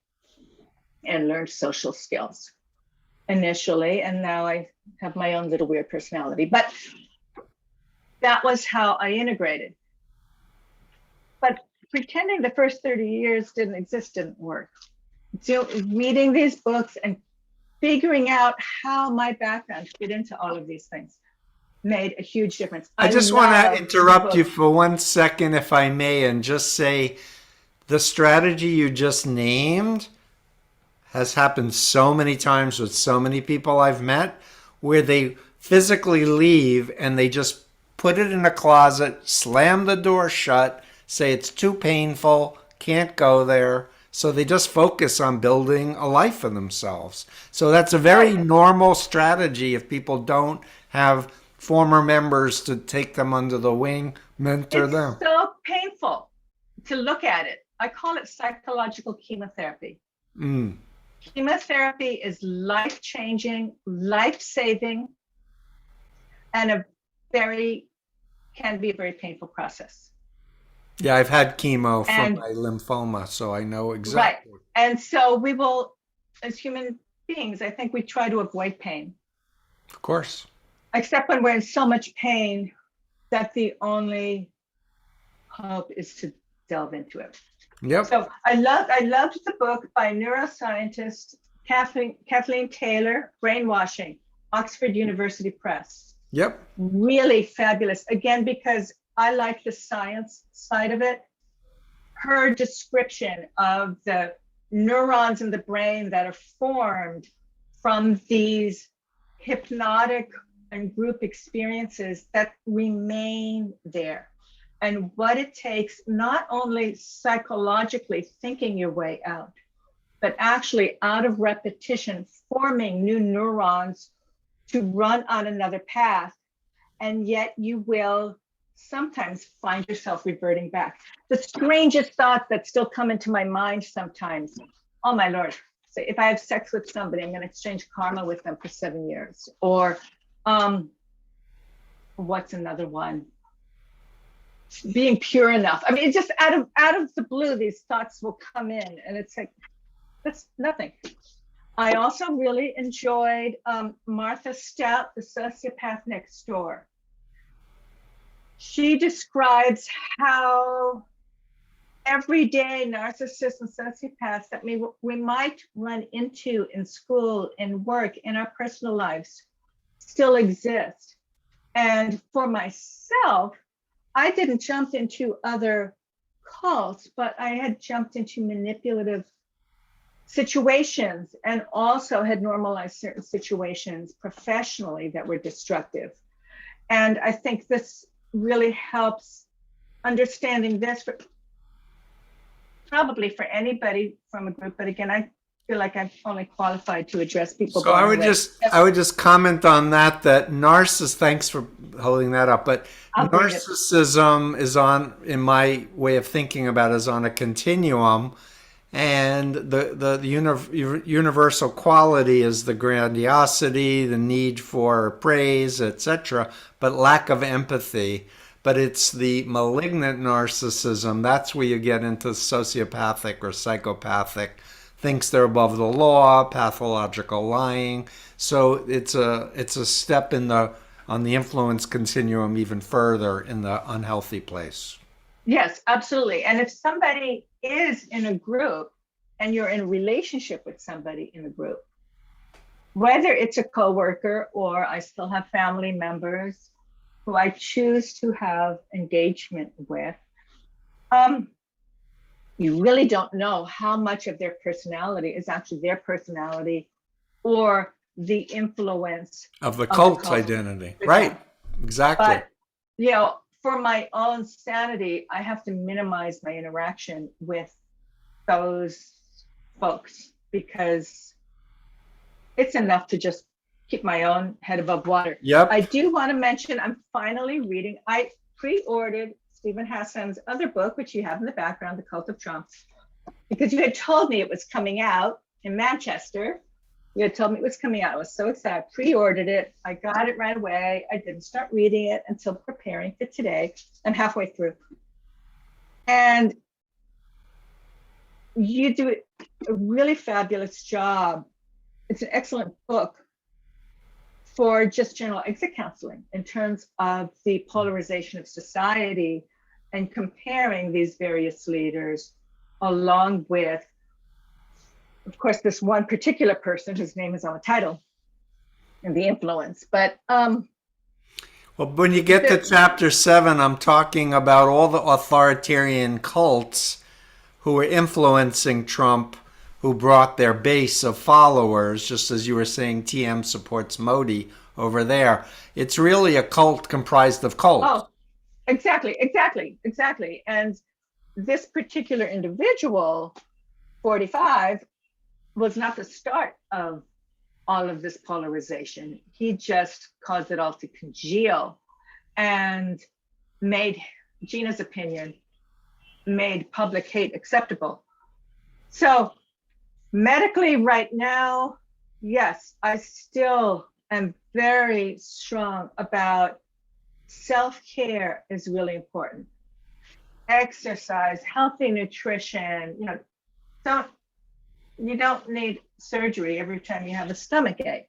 Speaker 2: and learned social skills initially. And now I have my own little weird personality. But that was how I integrated. But pretending the first 30 years didn't exist didn't work. So reading these books and figuring out how my background fit into all of these things made a huge difference.
Speaker 1: I just want to interrupt you for 1 second, if I may, and just say the strategy you just named has happened so many times with so many people I've met, where they physically leave and they just put it in a closet, slam the door shut, say it's too painful, can't go there. So they just focus on building a life for themselves. So that's a very normal strategy if people don't have former members to take them under the wing, mentor them.
Speaker 2: It's so painful to look at it. I call it psychological chemotherapy. Chemotherapy is life-changing, life-saving, and can be a very painful process.
Speaker 1: Yeah, I've had chemo for my lymphoma, so I know exactly.
Speaker 2: Right. And so we will, as human beings, I think we try to avoid pain.
Speaker 1: Of course.
Speaker 2: Except when we're in so much pain that the only hope is to delve into it.
Speaker 1: Yep.
Speaker 2: So I loved the book by neuroscientist Kathleen Taylor, Brainwashing, Oxford University Press.
Speaker 1: Yep.
Speaker 2: Really fabulous. Again, because I like the science side of it. Her description of the neurons in the brain that are formed from these hypnotic and group experiences that remain there, and what it takes, not only psychologically thinking your way out, but actually out of repetition, forming new neurons to run on another path. And yet you will sometimes find yourself reverting back. The strangest thoughts that still come into my mind sometimes. Oh my Lord. say if I have sex with somebody, I'm going to exchange karma with them for 7 years. Or what's another one? Being pure enough. I mean, it's just out of the blue, these thoughts will come in, and it's like, that's nothing. I also really enjoyed Martha Stout, The Sociopath Next Door. She describes how everyday narcissists and sociopaths that we might run into in school, in work, in our personal lives still exist. And for myself, I didn't jump into other cults, but I had jumped into manipulative situations and also had normalized certain situations professionally that were destructive. And I think this really helps understanding this probably for anybody from a group, but again, I feel like I'm only qualified to address people.
Speaker 1: So I would just comment on that thanks for holding that up, but narcissism is on, in my way of thinking about it, is on a continuum, and the universal quality is the grandiosity, the need for praise, etc., but lack of empathy. But it's the malignant narcissism, that's where you get into sociopathic or psychopathic, thinks they're above the law, pathological lying. So it's a step on the influence continuum even further in the unhealthy place.
Speaker 2: Yes, absolutely. And if somebody is in a group and you're in a relationship with somebody in a group, whether it's a coworker or I still have family members who I choose to have engagement with, you really don't know how much of their personality is actually their personality or the influence
Speaker 1: of the cult identity. Right. Exactly.
Speaker 2: But, you know, for my own sanity, I have to minimize my interaction with those folks because it's enough to just keep my own head above water.
Speaker 1: Yep.
Speaker 2: I do want to mention, I'm finally reading, I pre-ordered Stephen Hassan's other book, which you have in the background, The Cult of Trump, because you had told me it was coming out in Manchester. You had told me it was coming out. I was so excited. I pre-ordered it. I got it right away. I didn't start reading it until preparing for today. I'm halfway through. And you do a really fabulous job. It's an excellent book for just general exit counseling in terms of the polarization of society and comparing these various leaders along with, of course, this one particular person whose name is on the title and the influence. But
Speaker 1: well, when you get to chapter 7, I'm talking about all the authoritarian cults who were influencing Trump, who brought their base of followers, just as you were saying, TM supports Modi over there. It's really a cult comprised of cults.
Speaker 2: Oh, exactly. And this particular individual, 45, was not the start of all of this polarization. He just caused it all to congeal and made, Gina's opinion, made public hate acceptable. So medically right now, yes, I still am very strong about self-care is really important. Exercise, healthy nutrition, you don't need surgery every time you have a stomach ache.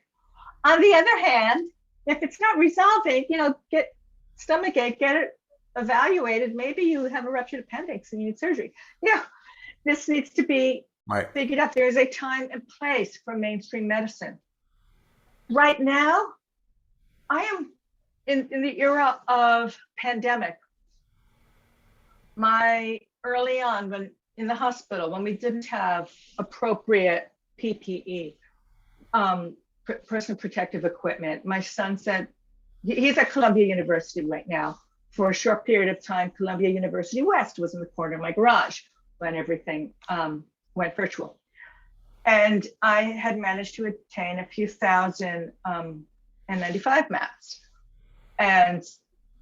Speaker 2: On the other hand, if it's not resolving, get stomach ache, get it evaluated. Maybe you have a ruptured appendix and you need surgery. This needs to be figured out. There is a time and place for mainstream medicine. Right now, I am in the era of pandemic. Early on, when in the hospital, when we didn't have appropriate PPE, personal protective equipment, my son said, he's at Columbia University right now. For a short period of time, Columbia University West was in the corner of my garage when everything went virtual. And I had managed to obtain a few thousand N95 masks. And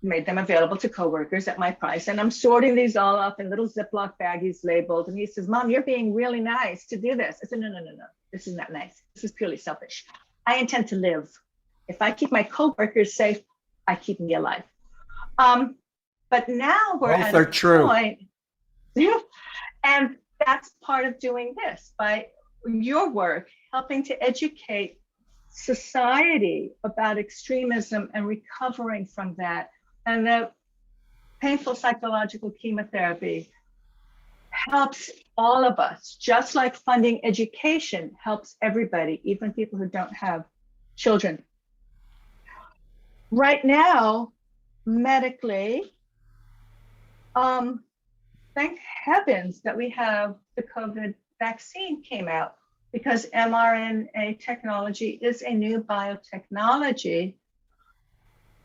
Speaker 2: made them available to coworkers at my price. And I'm sorting these all up in little Ziploc baggies labeled. And he says, Mom, you're being really nice to do this. I said, no. This is not nice. This is purely selfish. I intend to live. If I keep my coworkers safe, I keep me alive. But now we're
Speaker 1: Both
Speaker 2: at
Speaker 1: are
Speaker 2: a
Speaker 1: true.
Speaker 2: point, and that's part of doing this by your work, helping to educate society about extremism and recovering from that. And the painful psychological chemotherapy helps all of us, just like funding education helps everybody, even people who don't have children. Right now, medically, thank heavens that we have the COVID vaccine came out, because mRNA technology is a new biotechnology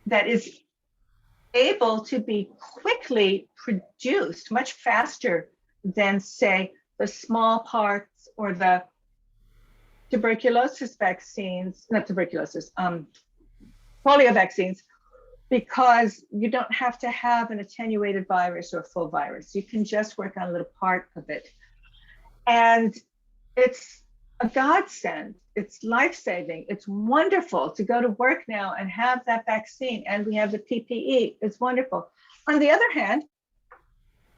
Speaker 2: that is able to be quickly produced, much faster than, say, the smallpox or the tuberculosis vaccines, not tuberculosis, polio vaccines, because you don't have to have an attenuated virus or a full virus. You can just work on a little part of it. And it's a godsend. It's life-saving. It's wonderful to go to work now and have that vaccine. And we have the PPE. It's wonderful. On the other hand,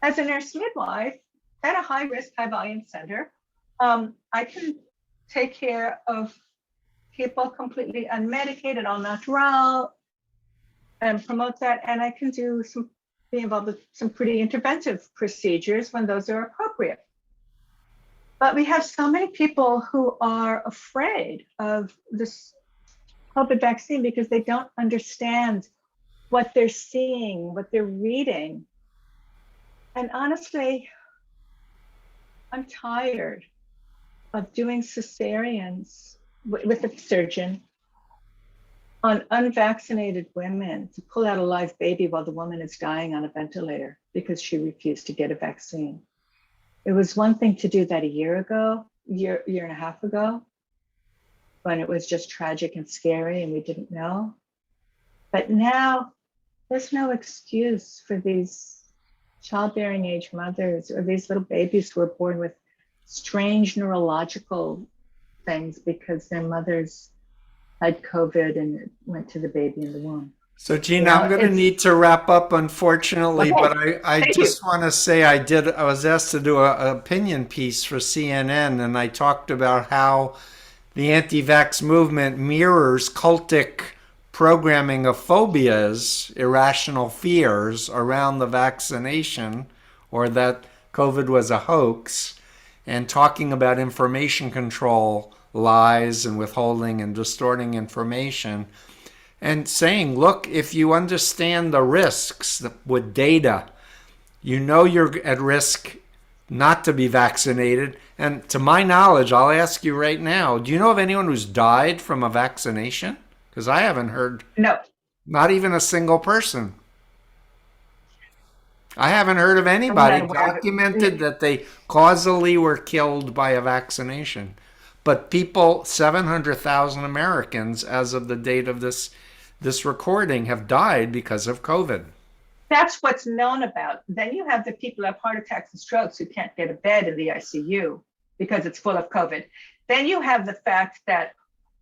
Speaker 2: as a nurse midwife at a high-risk, high-volume center, I can take care of people completely unmedicated, all natural, and promote that. And I can be involved with some pretty interventive procedures when those are appropriate. But we have so many people who are afraid of this COVID vaccine because they don't understand what they're seeing, what they're reading. And honestly, I'm tired of doing cesareans with a surgeon on unvaccinated women to pull out a live baby while the woman is dying on a ventilator because she refused to get a vaccine. It was one thing to do that a year and a half ago, when it was just tragic and scary and we didn't know. But now there's no excuse for these childbearing age mothers or these little babies who are born with strange neurological things because their mothers had COVID and it went to the baby in the womb.
Speaker 1: So, Gina, I'm going to need to wrap up, unfortunately,
Speaker 2: Okay.
Speaker 1: but I
Speaker 2: Thank
Speaker 1: just
Speaker 2: you.
Speaker 1: want to say I was asked to do an opinion piece for CNN, and I talked about how the anti-vax movement mirrors cultic programming of phobias, irrational fears around the vaccination, or that COVID was a hoax, and talking about information control, lies, and withholding and distorting information. And saying, look, if you understand the risks with data, you know you're at risk not to be vaccinated. And to my knowledge, I'll ask you right now, do you know of anyone who's died from a vaccination? Because I haven't heard,
Speaker 2: No,
Speaker 1: not even a single person. I haven't heard of
Speaker 2: I'm not
Speaker 1: anybody
Speaker 2: aware of
Speaker 1: documented
Speaker 2: it.
Speaker 1: that they causally were killed by a vaccination. But people, 700,000 Americans, as of the date of this recording, have died because of COVID.
Speaker 2: That's what's known about. Then you have the people who have heart attacks and strokes who can't get a bed in the ICU because it's full of COVID. Then you have the fact that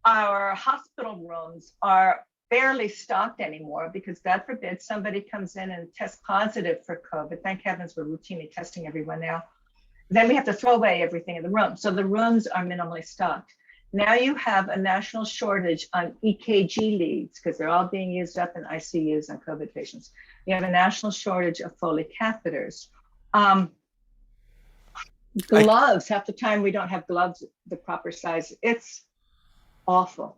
Speaker 2: our hospital rooms are barely stocked anymore because, God forbid, somebody comes in and tests positive for COVID. Thank heavens we're routinely testing everyone now. Then we have to throw away everything in the room. So the rooms are minimally stocked. Now you have a national shortage on EKG leads because they're all being used up in ICUs on COVID patients. You have a national shortage of Foley catheters. Gloves, half the time we don't have gloves the proper size. It's awful.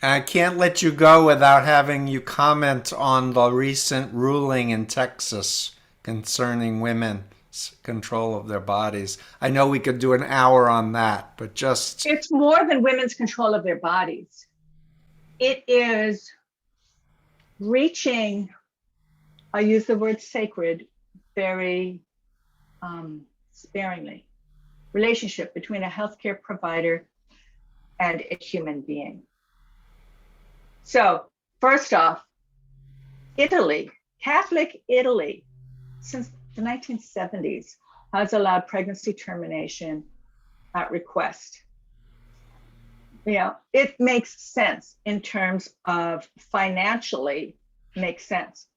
Speaker 1: I can't let you go without having you comment on the recent ruling in Texas concerning women's control of their bodies. I know we could do an hour on that, but just...
Speaker 2: It's more than women's control of their bodies. It is reaching, I use the word sacred very sparingly, relationship between a healthcare provider and a human being. So first off, Italy Catholic Italy, since the 1970s, has allowed pregnancy termination at request. It makes sense in terms of financially makes sense.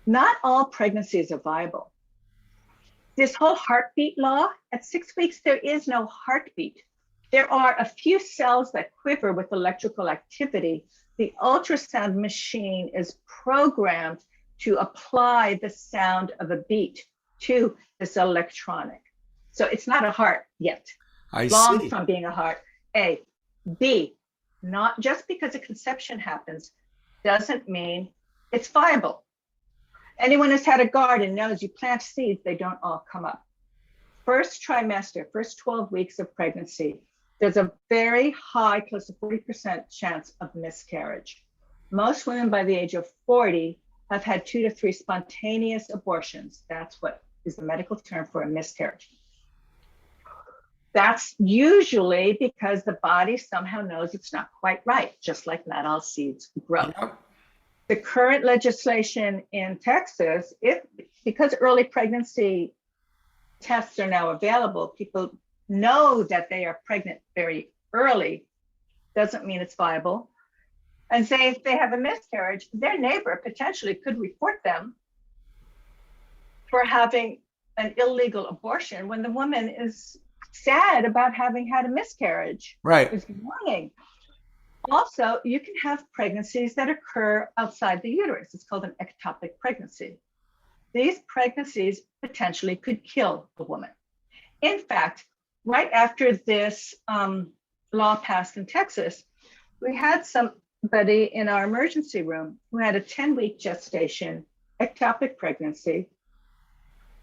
Speaker 2: Not all pregnancies are viable. This whole heartbeat law, at 6 weeks, there is no heartbeat. There are a few cells that quiver with electrical activity. The ultrasound machine is programmed to apply the sound of a beat to this electronic. So it's not a heart yet. Long from being a heart. A. B. Not just because a conception happens doesn't mean it's viable. Anyone who's had a garden knows you plant seeds, they don't all come up. First trimester, first 12 weeks of pregnancy, there's a very high, close to 40% chance of miscarriage. Most women by the age of 40 have had 2 to 3 spontaneous abortions. That's what is the medical term for a miscarriage. That's usually because the body somehow knows it's not quite right, just like not all seeds grow. Yep. The current legislation in Texas, because early pregnancy tests are now available, people know that they are pregnant very early, doesn't mean it's viable. And say if they have a miscarriage, their neighbor potentially could report them for having an illegal abortion when the woman is sad about having had a miscarriage.
Speaker 1: Right.
Speaker 2: Is mourning. Also, you can have pregnancies that occur outside the uterus. It's called an ectopic pregnancy. These pregnancies potentially could kill the woman. In fact, right after this law passed in Texas, we had somebody in our emergency room who had a 10-week gestation, ectopic pregnancy,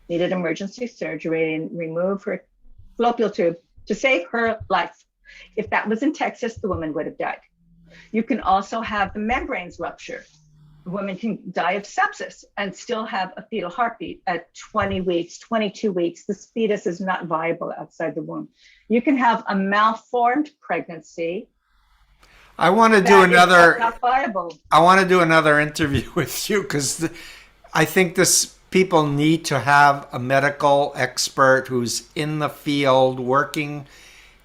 Speaker 2: needed emergency surgery and remove her fallopian tube to save her life. If that was in Texas, the woman would have died. You can also have the membranes rupture. The woman can die of sepsis and still have a fetal heartbeat at 20 weeks, 22 weeks. The fetus is not viable outside the womb. You can have a malformed pregnancy.
Speaker 1: I want to do another.
Speaker 2: Not viable.
Speaker 1: I want to do another interview with you because I think people need to have a medical expert who's in the field working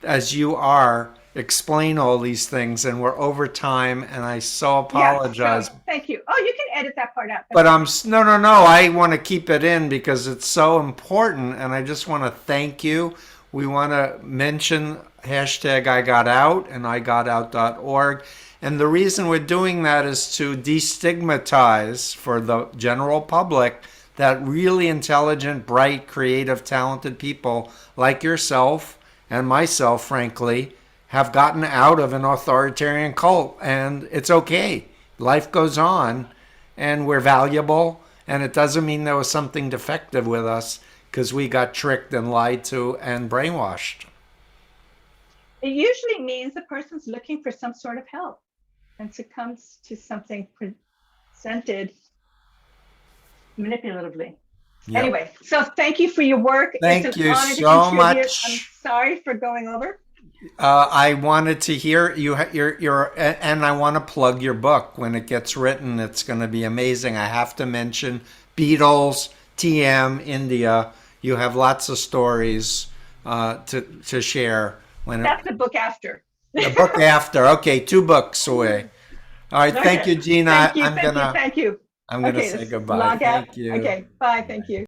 Speaker 1: as you are, explain all these things, and we're over time, and I so apologize.
Speaker 2: Yeah, so, thank you. Oh, you can edit that part out.
Speaker 1: But no. I want to keep it in because it's so important, and I just want to thank you. We want to mention #IGotOut and IGotOut.org. And the reason we're doing that is to destigmatize for the general public that really intelligent, bright, creative, talented people like yourself and myself, frankly, have gotten out of an authoritarian cult. And it's okay. Life goes on and we're valuable. And it doesn't mean there was something defective with us because we got tricked and lied to and brainwashed.
Speaker 2: It usually means the person's looking for some sort of help and succumbs to something presented manipulatively. Yep. Anyway, so thank you for your work.
Speaker 1: Thank you so much.
Speaker 2: I'm sorry for going over.
Speaker 1: I wanted to hear and I want to plug your book. When it gets written, it's going to be amazing. I have to mention Beatles, TM, India. You have lots of stories to share.
Speaker 2: That's the book after.
Speaker 1: The book after. Okay, 2 books away. All right. Okay. Thank you, Gina.
Speaker 2: Thank you.
Speaker 1: I'm going to say goodbye.
Speaker 2: Log out.
Speaker 1: Thank you.
Speaker 2: Okay. Bye. Thank you.